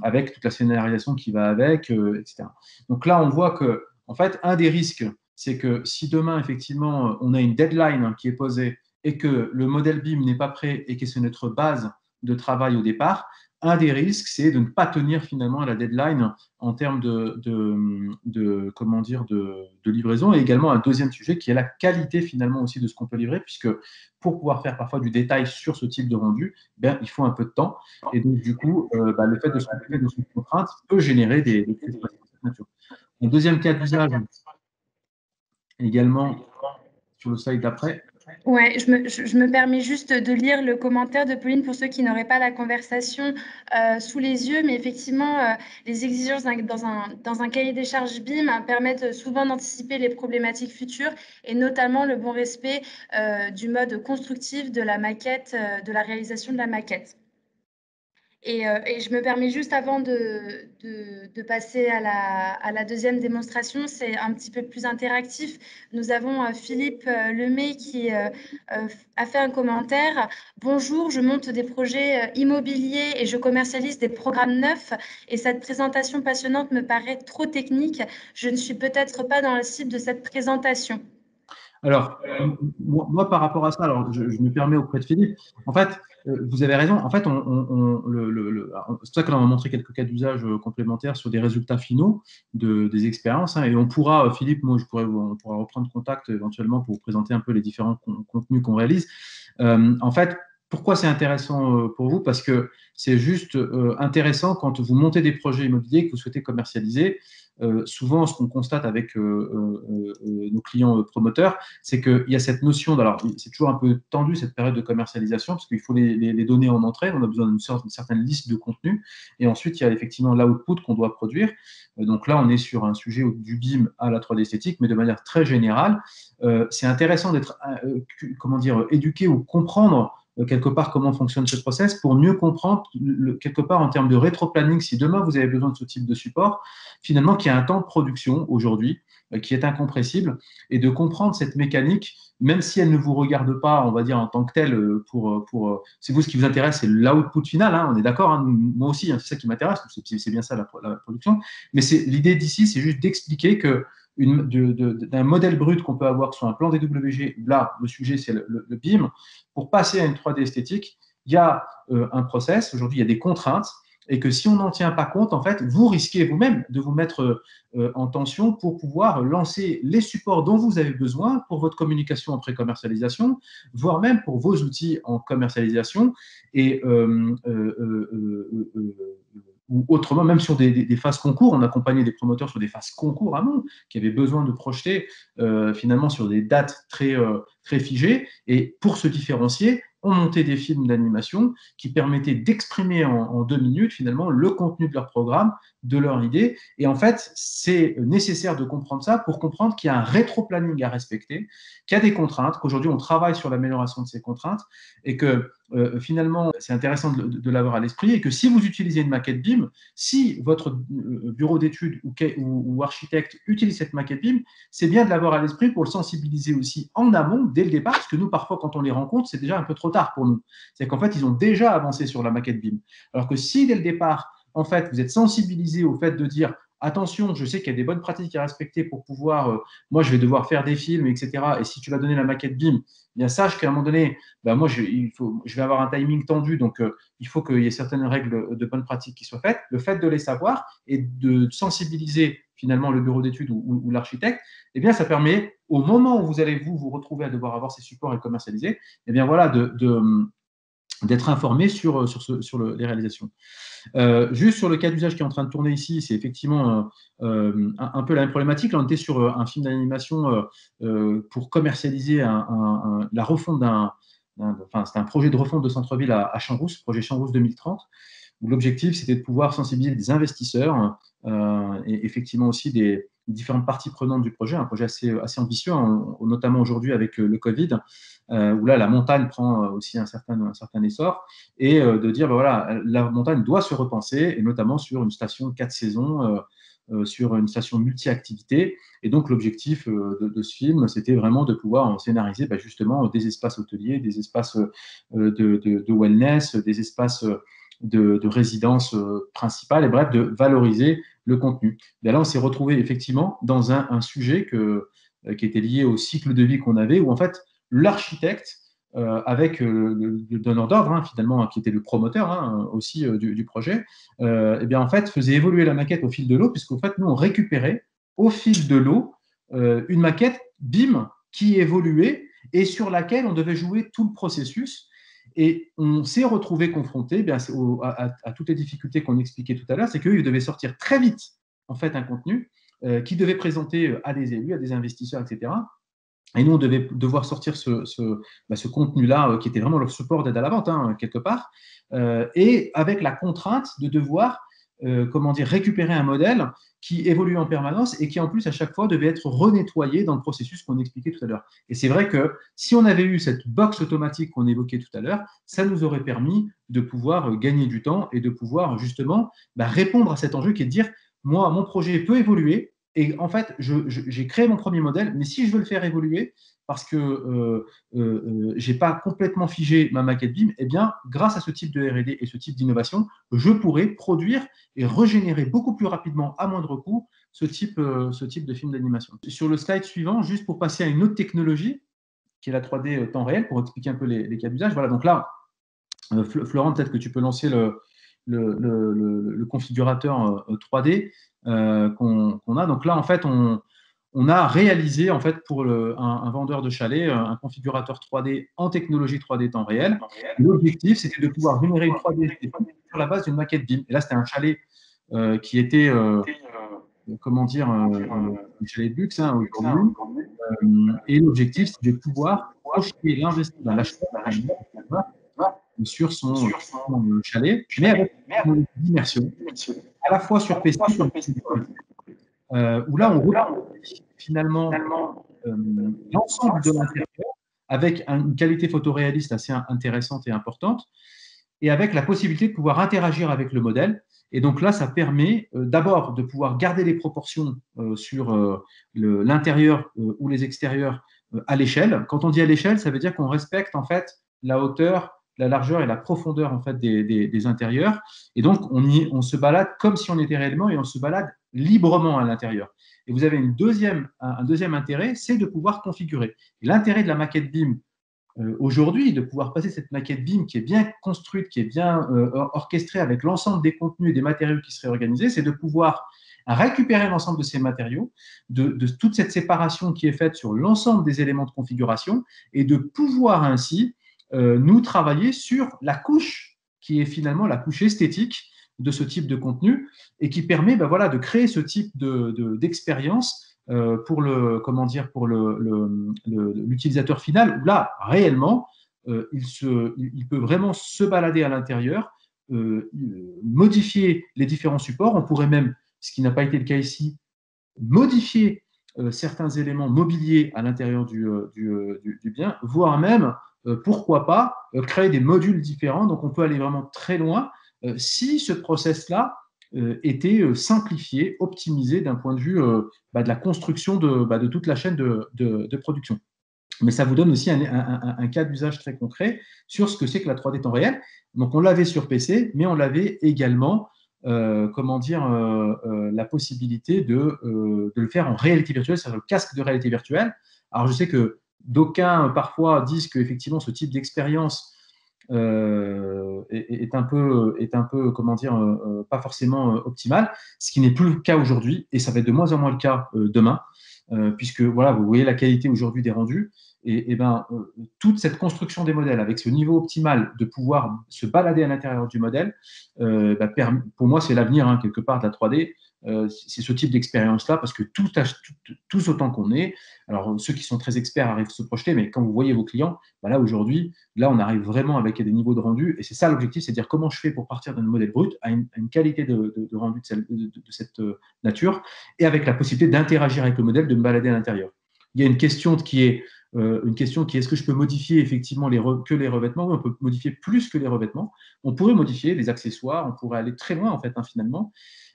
Avec toute la scénarisation qui va avec, etc. Donc là, on voit que, en fait, un des risques, c'est que si demain, effectivement, on a une deadline qui est posée et que le modèle BIM n'est pas prêt et que c'est notre base de travail au départ, un des risques, c'est de ne pas tenir finalement à la deadline en termes comment dire, de livraison. Et également un deuxième sujet qui est la qualité finalement aussi de ce qu'on peut livrer, puisque pour pouvoir faire parfois du détail sur ce type de rendu, ben, il faut un peu de temps. Et donc, du coup, le fait de se couper de cette contrainte peut générer des crispations de cette nature. Un deuxième cas d'usage, également sur le slide d'après. Ouais, je me permets juste de lire le commentaire de Pauline pour ceux qui n'auraient pas la conversation sous les yeux, mais effectivement, les exigences dans un cahier des charges BIM permettent souvent d'anticiper les problématiques futures et notamment le bon respect du mode constructif de la maquette, de la réalisation de la maquette. Et je me permets juste avant de passer à la deuxième démonstration, c'est un petit peu plus interactif. Nous avons Philippe Lemay qui a fait un commentaire. Bonjour, je monte des projets immobiliers et je commercialise des programmes neufs et cette présentation passionnante me paraît trop technique. Je ne suis peut-être pas dans la cible de cette présentation. Alors, moi, par rapport à ça, alors, je me permets auprès de Philippe, en fait, vous avez raison, en fait, c'est pour ça que l'on va montrer quelques cas d'usage complémentaires sur des résultats finaux des expériences, hein, et on pourra, Philippe, on pourra reprendre contact éventuellement pour vous présenter un peu les différents contenus qu'on réalise. En fait, pourquoi c'est intéressant pour vous? Parce que c'est juste intéressant quand vous montez des projets immobiliers que vous souhaitez commercialiser. Souvent, ce qu'on constate avec nos clients promoteurs, c'est qu'il y a cette notion, alors c'est toujours un peu tendu cette période de commercialisation, parce qu'il faut les données en entrée, on a besoin d'une certaine liste de contenus, et ensuite il y a effectivement l'output qu'on doit produire. Donc là, on est sur un sujet du BIM à la 3D esthétique, mais de manière très générale. C'est intéressant d'être, comment dire, éduqué ou comprendre quelque part comment fonctionne ce process pour mieux comprendre quelque part en termes de rétro-planning, si demain vous avez besoin de ce type de support, finalement qu'il y a un temps de production aujourd'hui qui est incompressible, et de comprendre cette mécanique, même si elle ne vous regarde pas, on va dire, en tant que telle, c'est vous, ce qui vous intéresse, c'est l'output final, hein, on est d'accord, hein, moi aussi, hein, c'est ça qui m'intéresse, c'est bien ça la production, mais l'idée d'ici, c'est juste d'expliquer que d'un modèle brut qu'on peut avoir sur un plan DWG, là, le sujet, c'est le BIM, pour passer à une 3D esthétique, il y a un process, aujourd'hui, il y a des contraintes, et que si on n'en tient pas compte, en fait, vous risquez vous-même de vous mettre en tension pour pouvoir lancer les supports dont vous avez besoin pour votre communication en pré-commercialisation, voire même pour vos outils en commercialisation, et ou autrement, même sur des phases concours, on accompagnait des promoteurs sur des phases concours amont, qui avaient besoin de projeter finalement sur des dates très figées, et pour se différencier, ont monté des films d'animation qui permettaient d'exprimer en 2 minutes finalement le contenu de leur programme, de leur idée. Et en fait, c'est nécessaire de comprendre ça pour comprendre qu'il y a un rétro-planning à respecter, qu'il y a des contraintes, qu'aujourd'hui on travaille sur l'amélioration de ces contraintes et que finalement, c'est intéressant de l'avoir à l'esprit et que si vous utilisez une maquette BIM, si votre bureau d'études ou architecte utilise cette maquette BIM, c'est bien de l'avoir à l'esprit pour le sensibiliser aussi en amont, dès le départ, parce que nous, parfois, quand on les rencontre, c'est déjà un peu trop tard pour nous. C'est qu'en fait, ils ont déjà avancé sur la maquette BIM. Alors que si, dès le départ, en fait, vous êtes sensibilisé au fait de dire attention, je sais qu'il y a des bonnes pratiques à respecter pour pouvoir, moi, je vais devoir faire des films, etc. Et si tu vas donner la maquette BIM, bien sache qu'à un moment donné, ben moi, je vais avoir un timing tendu, donc il faut qu'il y ait certaines règles de bonnes pratiques qui soient faites. Le fait de les savoir et de sensibiliser finalement le bureau d'études ou l'architecte, eh bien, ça permet, au moment où vous allez vous retrouver à devoir avoir ces supports et commercialiser, eh bien voilà, d'être informé sur les réalisations. Juste sur le cas d'usage qui est en train de tourner ici, c'est effectivement un peu la même problématique. Là, on était sur un film d'animation pour commercialiser la refonte c'était un projet de refonte de centre-ville à Champs-Rousse, projet Champs-Rousse 2030, où l'objectif, c'était de pouvoir sensibiliser des investisseurs et effectivement aussi des différentes parties prenantes du projet, un projet assez ambitieux, notamment aujourd'hui avec le Covid, où là, la montagne prend aussi un certain essor, et de dire, ben voilà, la montagne doit se repenser, et notamment sur une station de 4 saisons, sur une station multi-activités. Et donc, l'objectif de ce film, c'était vraiment de pouvoir scénariser justement des espaces hôteliers, des espaces de wellness, des espaces de résidence principale, et bref, de valoriser le contenu. Et là, on s'est retrouvé effectivement dans un sujet qui était lié au cycle de vie qu'on avait, où en fait, l'architecte, avec le donneur d'ordre, finalement, qui était le promoteur aussi du projet, et bien, en fait, faisait évoluer la maquette au fil de l'eau, puisqu'en fait, nous, on récupérait au fil de l'eau une maquette BIM qui évoluait et sur laquelle on devait jouer tout le processus. Et on s'est retrouvé confronté à toutes les difficultés qu'on expliquait tout à l'heure, c'est qu'eux, ils devaient sortir très vite, en fait, un contenu qui devait présenter à des élus, à des investisseurs, etc. Et nous, on devait devoir sortir ce contenu-là, qui était vraiment leur support d'aide à la vente, quelque part, et avec la contrainte de devoir récupérer un modèle qui évolue en permanence et qui, en plus, à chaque fois, devait être renettoyé dans le processus qu'on expliquait tout à l'heure. Et c'est vrai que si on avait eu cette box automatique qu'on évoquait tout à l'heure, ça nous aurait permis de pouvoir gagner du temps et de pouvoir, justement, répondre à cet enjeu qui est de dire, moi, mon projet peut évoluer, et en fait, j'ai créé mon premier modèle, mais si je veux le faire évoluer, parce que je n'ai pas complètement figé ma maquette BIM, eh bien, grâce à ce type de R&D et ce type d'innovation, je pourrais produire et régénérer beaucoup plus rapidement, à moindre coût, ce type de film d'animation. Sur le slide suivant, juste pour passer à une autre technologie, qui est la 3D temps réel, pour expliquer un peu les cas d'usage. Voilà, donc là, Florent, peut-être que tu peux lancer le configurateur 3D qu'on a. Donc là, en fait, on a réalisé, en fait, pour un vendeur de chalet, un configurateur 3D en technologie 3D temps réel. L'objectif, c'était de pouvoir générer une 3D sur la base d'une maquette BIM. Et là, c'était un chalet qui était, un chalet de luxe aujourd'hui. Et l'objectif, c'est de pouvoir projeter l'acheteur sur son chalet, mais avec une immersion, à la fois sur PC, où là, on retrouve finalement l'ensemble de l'intérieur avec une qualité photoréaliste assez intéressante et importante, et avec la possibilité de pouvoir interagir avec le modèle. Et donc là, ça permet d'abord de pouvoir garder les proportions sur l'intérieur ou les extérieurs à l'échelle. Quand on dit à l'échelle, ça veut dire qu'on respecte en fait la hauteur, la largeur et la profondeur en fait des intérieurs. Et donc, on se balade comme si on était réellement, et on se balade librement à l'intérieur. Et vous avez un deuxième intérêt, c'est de pouvoir configurer. Et l'intérêt de la maquette BIM aujourd'hui, de pouvoir passer cette maquette BIM qui est bien construite, qui est bien orchestrée avec l'ensemble des contenus et des matériaux qui seraient organisés, c'est de pouvoir récupérer l'ensemble de ces matériaux, de toute cette séparation qui est faite sur l'ensemble des éléments de configuration, et de pouvoir ainsi nous travailler sur la couche qui est finalement la couche esthétique de ce type de contenu, et qui permet de créer ce type d'expérience pour l'utilisateur final, où là, réellement, il peut vraiment se balader à l'intérieur, modifier les différents supports. On pourrait même, ce qui n'a pas été le cas ici, modifier certains éléments mobiliers à l'intérieur du bien, voire même, pourquoi pas, créer des modules différents. Donc, on peut aller vraiment très loin si ce process-là était simplifié, optimisé d'un point de vue de la construction de toute la chaîne de production. Mais ça vous donne aussi un cas d'usage très concret sur ce que c'est que la 3D temps réel. Donc, on l'avait sur PC, mais on l'avait également la possibilité de le faire en réalité virtuelle, c'est-à-dire le casque de réalité virtuelle. Alors, je sais que d'aucuns, parfois, disent qu'effectivement, ce type d'expérience est un peu, pas forcément optimal, ce qui n'est plus le cas aujourd'hui, et ça va être de moins en moins le cas demain, puisque voilà, vous voyez la qualité aujourd'hui des rendus, et toute cette construction des modèles avec ce niveau optimal de pouvoir se balader à l'intérieur du modèle, pour moi, c'est l'avenir quelque part de la 3D. C'est ce type d'expérience-là, parce que tous autant qu'on est, alors ceux qui sont très experts arrivent à se projeter, mais quand vous voyez vos clients, là aujourd'hui, là on arrive vraiment avec des niveaux de rendu, et c'est ça l'objectif, c'est de dire comment je fais pour partir d'un modèle brut à une qualité de rendu de cette nature, et avec la possibilité d'interagir avec le modèle, de me balader à l'intérieur. Il y a une question qui est est-ce que je peux modifier effectivement que les revêtements? Oui, on peut modifier plus que les revêtements. On pourrait modifier les accessoires, on pourrait aller très loin en fait, finalement.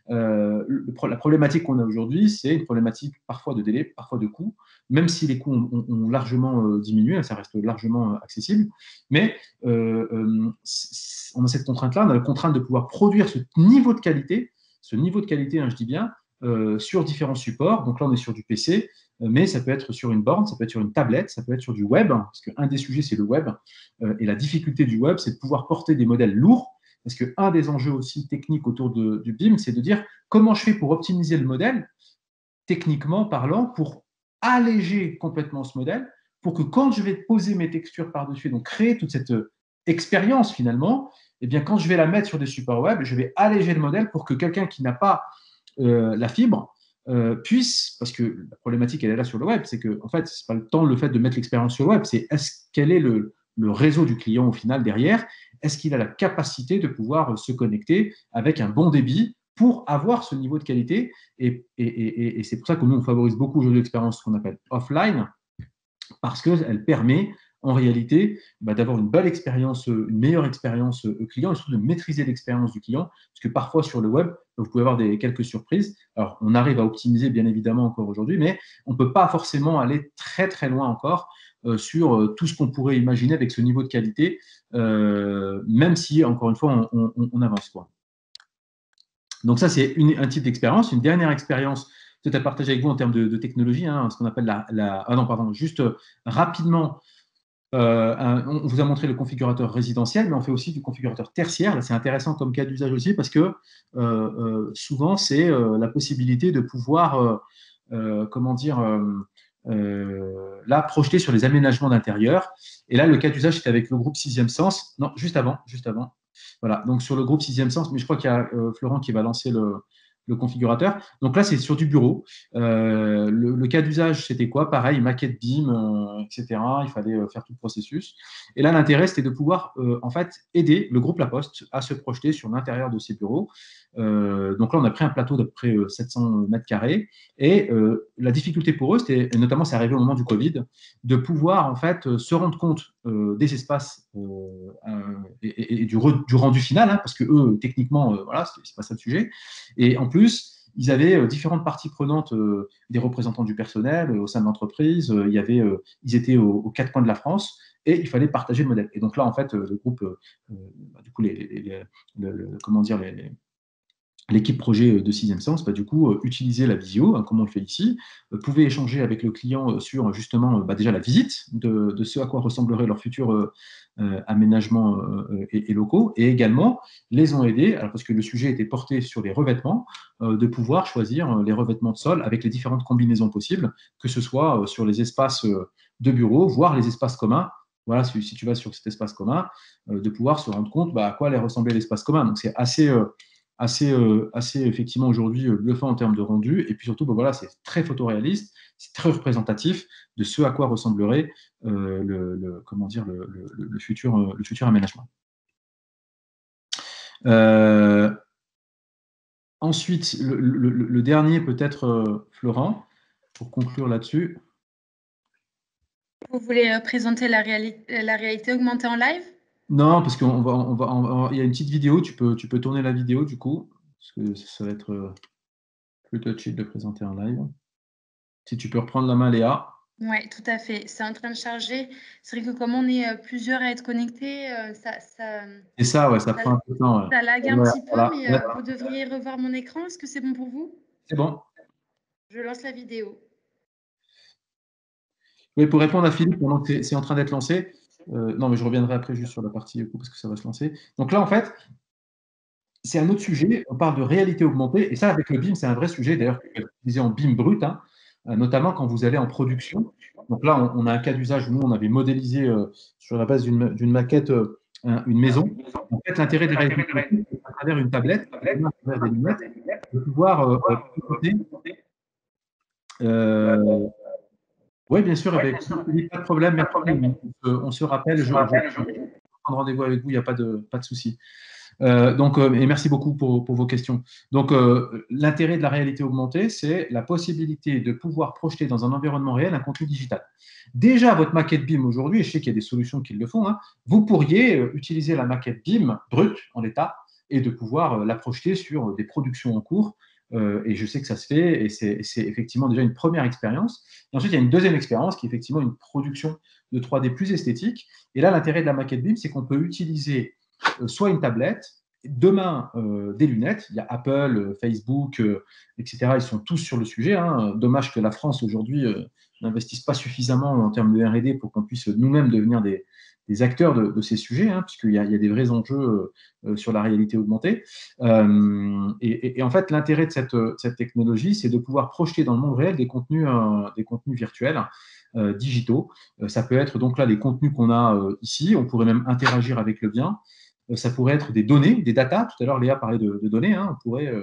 La problématique qu'on a aujourd'hui, c'est une problématique parfois de délai, parfois de coût, même si les coûts ont largement diminué, ça reste largement accessible, mais on a cette contrainte-là, on a la contrainte de pouvoir produire ce niveau de qualité, je dis bien, sur différents supports. Donc là, on est sur du PC, mais ça peut être sur une borne, ça peut être sur une tablette, ça peut être sur du web, parce qu'un des sujets, c'est le web. Et la difficulté du web, c'est de pouvoir porter des modèles lourds, parce qu'un des enjeux aussi techniques autour du BIM, c'est de dire comment je fais pour optimiser le modèle, techniquement parlant, pour alléger complètement ce modèle, pour que quand je vais poser mes textures par-dessus, donc créer toute cette expérience finalement, et bien quand je vais la mettre sur des supports web, je vais alléger le modèle pour que quelqu'un qui n'a pas la fibre puisse, parce que la problématique elle est là sur le web, c'est que en fait c'est pas le fait de mettre l'expérience sur le web, c'est quel est le réseau du client au final derrière, est-ce qu'il a la capacité de pouvoir se connecter avec un bon débit pour avoir ce niveau de qualité, et c'est pour ça que nous on favorise beaucoup aujourd'hui l'expérience qu'on appelle offline, parce qu'elle permet en réalité d'avoir une belle expérience, une meilleure expérience client, et surtout de maîtriser l'expérience du client, parce que parfois sur le web, vous pouvez avoir quelques surprises. Alors, on arrive à optimiser bien évidemment encore aujourd'hui, mais on ne peut pas forcément aller très très loin encore sur tout ce qu'on pourrait imaginer avec ce niveau de qualité, même si, encore une fois, on avance, quoi. Donc ça, c'est un type d'expérience. Une dernière expérience peut-être à partager avec vous en termes de technologie, ce qu'on appelle juste rapidement, on vous a montré le configurateur résidentiel, mais on fait aussi du configurateur tertiaire. Là, c'est intéressant comme cas d'usage aussi, parce que souvent, c'est la possibilité de pouvoir, projeter sur les aménagements d'intérieur. Et là, le cas d'usage, c'est avec le groupe Sixième Sens. Non, juste avant. Voilà, donc sur le groupe Sixième Sens, mais je crois qu'il y a Florent qui va lancer le configurateur. Donc là, c'est sur du bureau. Le cas d'usage, c'était quoi? Pareil, maquette BIM, etc. Il fallait faire tout le processus. Et là, l'intérêt, c'était de pouvoir en fait aider le groupe La Poste à se projeter sur l'intérieur de ses bureaux. Donc là, on a pris un plateau d'à peu près 700 mètres carrés. Et la difficulté pour eux, c'était, et notamment c'est arrivé au moment du Covid, de pouvoir en fait se rendre compte des espaces et du rendu final, parce que eux, techniquement, voilà, c'est pas ça le sujet. Et en plus, ils avaient différentes parties prenantes, des représentants du personnel au sein de l'entreprise. Ils étaient aux quatre coins de la France, et il fallait partager le modèle. Et donc là, en fait, le groupe, du coup, l'équipe projet de Sixième Sens, du coup, utilisait la visio, comme on le fait ici, pouvait échanger avec le client sur justement déjà la visite de ce à quoi ressembleraient leurs futurs aménagements et locaux, et également les ont aidés, alors parce que le sujet était porté sur les revêtements, de pouvoir choisir les revêtements de sol avec les différentes combinaisons possibles, que ce soit sur les espaces de bureau, voire les espaces communs. Voilà, si tu vas sur cet espace commun, de pouvoir se rendre compte à quoi allait ressembler l'espace commun. Donc c'est assez effectivement aujourd'hui bluffant en termes de rendu. Et puis surtout, voilà, c'est très photoréaliste, c'est très représentatif de ce à quoi ressemblerait comment dire, le futur aménagement. Ensuite, le dernier peut-être, Florent, pour conclure là-dessus. Vous voulez présenter la réalité augmentée en live? Non, parce qu'il y a une petite vidéo, tu peux tourner la vidéo du coup, parce que ça va être plus touchy de le présenter en live. Si tu peux reprendre la main, Léa. Oui, tout à fait. C'est en train de charger. C'est vrai que comme on est plusieurs à être connectés, C'est ça, ouais, ça prend un peu de temps. Ouais. Ça lag un Voilà, petit peu, voilà. mais vous devriez revoir mon écran. Est-ce que c'est bon pour vous? C'est bon. Je lance la vidéo. Oui, pour répondre à Philippe, pendant que c'est en train d'être lancé, non, mais je reviendrai après juste sur la partie parce que ça va se lancer. Donc là, en fait, c'est un autre sujet. On parle de réalité augmentée, et ça, avec le BIM, c'est un vrai sujet. D'ailleurs, je disais en BIM brut, hein, notamment quand vous allez en production. Donc là, on a un cas d'usage où nous, on avait modélisé sur la base d'une maquette une maison. En fait, l'intérêt des réalités augmentées, c'est à travers une tablette, à travers des lunettes, de pouvoir piloter. Oui, bien sûr, pas de problème. Merci. On se rappelle. Je vais prendre rendez-vous avec vous. Il n'y a pas de souci. Et merci beaucoup pour vos questions. Donc, l'intérêt de la réalité augmentée, c'est la possibilité de pouvoir projeter dans un environnement réel un contenu digital. Déjà, votre maquette BIM aujourd'hui, et je sais qu'il y a des solutions qui le font, hein, vous pourriez utiliser la maquette BIM brute en l'état et de pouvoir la projeter sur des productions en cours. Et je sais que ça se fait, et c'est effectivement déjà une première expérience. Et ensuite, il y a une deuxième expérience qui est effectivement une production de 3D plus esthétique. Et là, l'intérêt de la maquette BIM, c'est qu'on peut utiliser soit une tablette, demain des lunettes. Il y a Apple, Facebook, etc. Ils sont tous sur le sujet. Hein. Dommage que la France aujourd'hui n'investisse pas suffisamment en termes de R&D pour qu'on puisse nous-mêmes devenir des acteurs de ces sujets, hein, puisqu'il y a des vrais enjeux sur la réalité augmentée. Et en fait, l'intérêt de cette technologie, c'est de pouvoir projeter dans le monde réel des contenus virtuels. Digitaux. Ça peut être donc là les contenus qu'on a ici. On pourrait même interagir avec le bien. Ça pourrait être des données, des data. Tout à l'heure, Léa parlait de données. Hein. On pourrait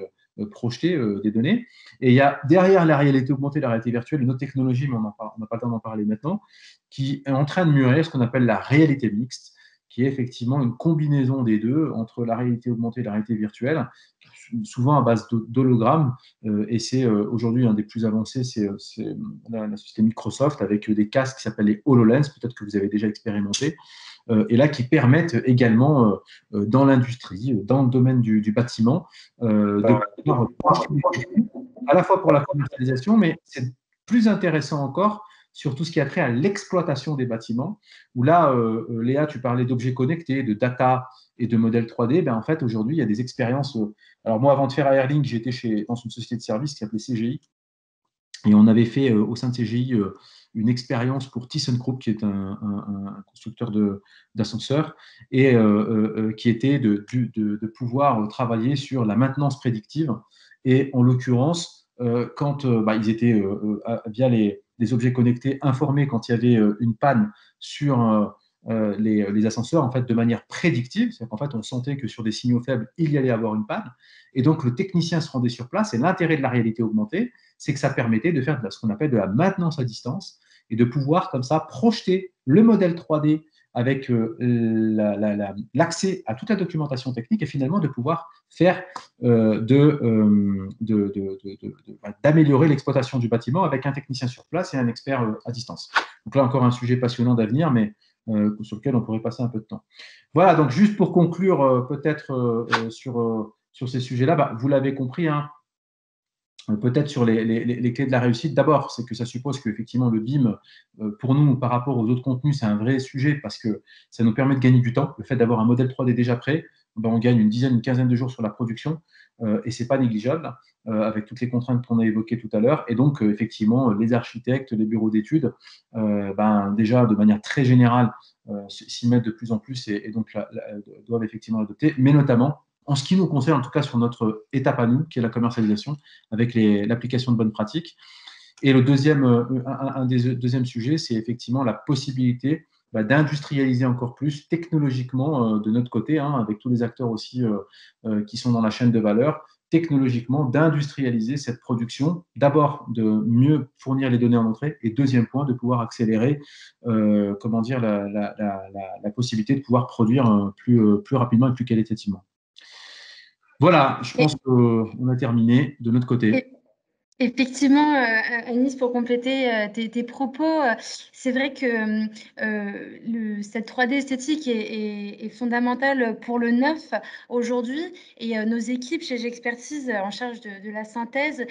projeter des données. Et il y a derrière la réalité augmentée, la réalité virtuelle, une autre technologie, mais on n'a pas le temps d'en parler maintenant, qui est en train de mûrir ce qu'on appelle la réalité mixte, qui est effectivement une combinaison des deux entre la réalité augmentée et la réalité virtuelle, souvent à base d'hologrammes. Et c'est aujourd'hui un des plus avancés, c'est la société Microsoft avec des casques qui s'appellent les HoloLens, peut-être que vous avez déjà expérimenté, et là qui permettent également dans l'industrie, dans le domaine du bâtiment, de pouvoir à la fois pour la commercialisation, mais c'est plus intéressant encore sur tout ce qui a trait à l'exploitation des bâtiments, où là, Léa, tu parlais d'objets connectés, de data et de modèles 3D. Ben, en fait, aujourd'hui, il y a des expériences. Alors moi, avant de faire Airlink, j'étais dans une société de service qui s'appelait CGI, et on avait fait au sein de CGI une expérience pour ThyssenKrupp, qui est un constructeur d'ascenseurs, et qui était de pouvoir travailler sur la maintenance prédictive. Et en l'occurrence, quand ils étaient via les objets connectés informés quand il y avait une panne sur les ascenseurs, en fait, de manière prédictive, c'est-à-dire qu'en fait, on sentait que sur des signaux faibles, il y allait avoir une panne. Et donc, le technicien se rendait sur place. Et l'intérêt de la réalité augmentée, c'est que ça permettait de faire ce qu'on appelle de la maintenance à distance et de pouvoir, comme ça, projeter le modèle 3D avec l'accès à toute la documentation technique et finalement de pouvoir faire d'améliorer l'exploitation du bâtiment avec un technicien sur place et un expert à distance. Donc là, encore un sujet passionnant d'avenir, mais sur lequel on pourrait passer un peu de temps. Voilà, donc juste pour conclure peut-être sur ces sujets-là, vous l'avez compris, hein, peut-être sur les clés de la réussite. D'abord, c'est que ça suppose qu'effectivement le BIM, pour nous, par rapport aux autres contenus, c'est un vrai sujet parce que ça nous permet de gagner du temps. Le fait d'avoir un modèle 3D déjà prêt, on gagne une quinzaine de jours sur la production et ce n'est pas négligeable avec toutes les contraintes qu'on a évoquées tout à l'heure. Et donc, effectivement, les architectes, les bureaux d'études, déjà de manière très générale, s'y mettent de plus en plus et donc doivent effectivement l'adopter, mais notamment en ce qui nous concerne, en tout cas sur notre étape à nous, qui est la commercialisation, avec l'application de bonnes pratiques. Et un des deuxièmes sujets, c'est effectivement la possibilité d'industrialiser encore plus technologiquement de notre côté, hein, avec tous les acteurs aussi qui sont dans la chaîne de valeur, technologiquement d'industrialiser cette production, d'abord de mieux fournir les données en entrée et deuxième point, de pouvoir accélérer comment dire, la possibilité de pouvoir produire plus rapidement et plus qualitativement. Voilà, je pense qu'on a terminé de notre côté. Effectivement, Anis, pour compléter tes propos, c'est vrai que cette 3D esthétique est fondamentale pour le neuf aujourd'hui et nos équipes chez Gexpertise en charge de la synthèse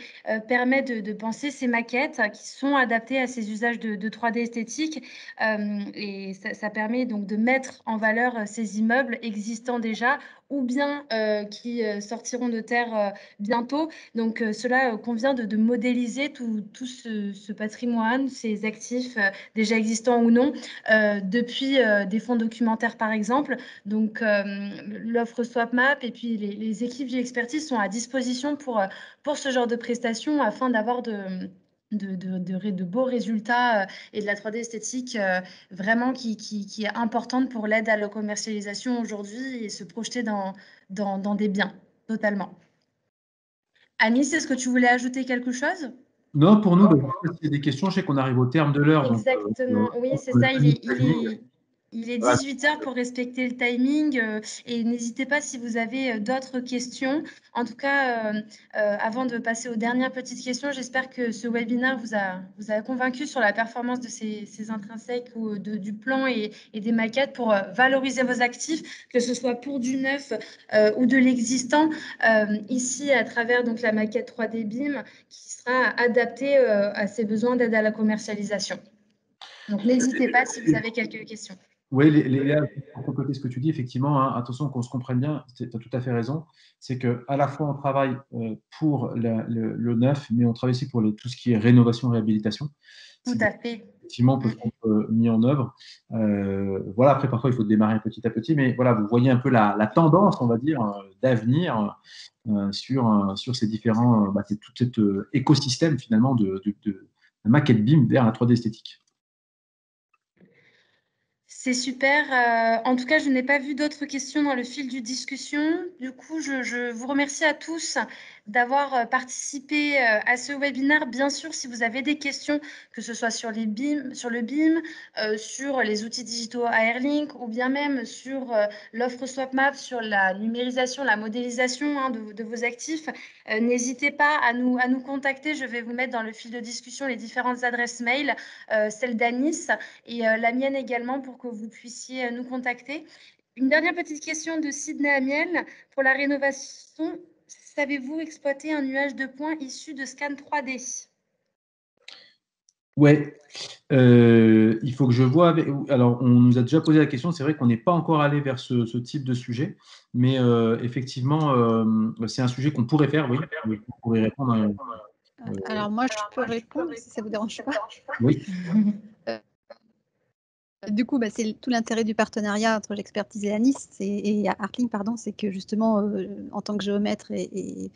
permettent de penser ces maquettes qui sont adaptées à ces usages de 3D esthétique et ça permet donc de mettre en valeur ces immeubles existants déjà ou bien qui sortiront de terre bientôt. Donc, cela convient de modéliser tout ce patrimoine, ces actifs déjà existants ou non, depuis des fonds documentaires, par exemple. Donc, l'offre SwapMap et puis les équipes d'expertise sont à disposition pour ce genre de prestations afin d'avoir de beaux résultats et de la 3D esthétique vraiment qui est importante pour l'aide à la commercialisation aujourd'hui et se projeter dans des biens, totalement. Anis, est-ce que tu voulais ajouter quelque chose? Non, pour nous, s'il y a des questions, je sais qu'on arrive au terme de l'heure. Exactement, oui, c'est ça. Il est 18h pour respecter le timing et n'hésitez pas si vous avez d'autres questions. En tout cas, avant de passer aux dernières petites questions, j'espère que ce webinaire vous a convaincu sur la performance de ces intrinsèques ou du plan et des maquettes pour valoriser vos actifs, que ce soit pour du neuf ou de l'existant. Ici, à travers donc, la maquette 3D BIM qui sera adaptée à ces besoins d'aide à la commercialisation. Donc, n'hésitez pas si vous avez quelques questions. Oui, Léa, pour compléter ce que tu dis, effectivement, hein, attention qu'on se comprenne bien, tu as tout à fait raison, c'est qu'à la fois on travaille pour le neuf, mais on travaille aussi pour tout ce qui est rénovation, réhabilitation. Tout à fait. Effectivement, peuvent être mis en œuvre. Voilà, après, parfois, il faut démarrer petit à petit, mais voilà, vous voyez un peu la tendance, on va dire, d'avenir sur ces différents, tout cet écosystème, finalement, de maquette BIM vers la 3D esthétique. C'est super. En tout cas, je n'ai pas vu d'autres questions dans le fil du discussion. Du coup, je vous remercie à tous d'avoir participé à ce webinaire. Bien sûr, si vous avez des questions, que ce soit sur le BIM, sur les outils digitaux Airlink ou bien même sur l'offre SwapMap, sur la numérisation, la modélisation hein, de vos actifs, n'hésitez pas à nous contacter. Je vais vous mettre dans le fil de discussion les différentes adresses mail, celle d'Anis et la mienne également pour que vous puissiez nous contacter. Une dernière petite question de Sydney Amiel. Pour la rénovation, savez-vous exploiter un nuage de points issu de scan 3D? Ouais, il faut que je vois avec. Alors, on nous a déjà posé la question. C'est vrai qu'on n'est pas encore allé vers ce type de sujet, mais effectivement, c'est un sujet qu'on pourrait faire. Oui, on pourrait répondre. Alors moi, je peux répondre si ça vous dérange pas. Oui. Du coup, c'est tout l'intérêt du partenariat entre l'expertise et Anis et Artling, pardon, c'est que justement, en tant que géomètre et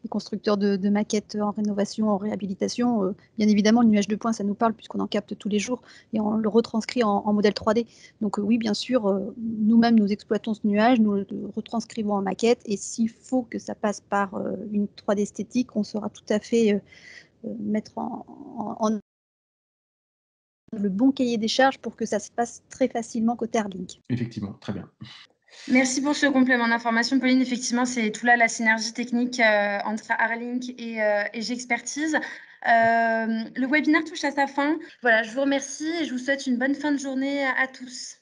constructeur de maquettes en rénovation, en réhabilitation, bien évidemment, le nuage de points, ça nous parle puisqu'on en capte tous les jours et on le retranscrit en modèle 3D. Donc oui, bien sûr, nous-mêmes, nous exploitons ce nuage, nous le retranscrivons en maquette et s'il faut que ça passe par une 3D esthétique, on saura tout à fait mettre en le bon cahier des charges pour que ça se passe très facilement côté Airlink. Effectivement, très bien. Merci pour ce complément d'information, Pauline. Effectivement, c'est tout là la synergie technique entre Airlink et Gexpertise. Le webinaire touche à sa fin. Voilà, je vous remercie et je vous souhaite une bonne fin de journée à tous.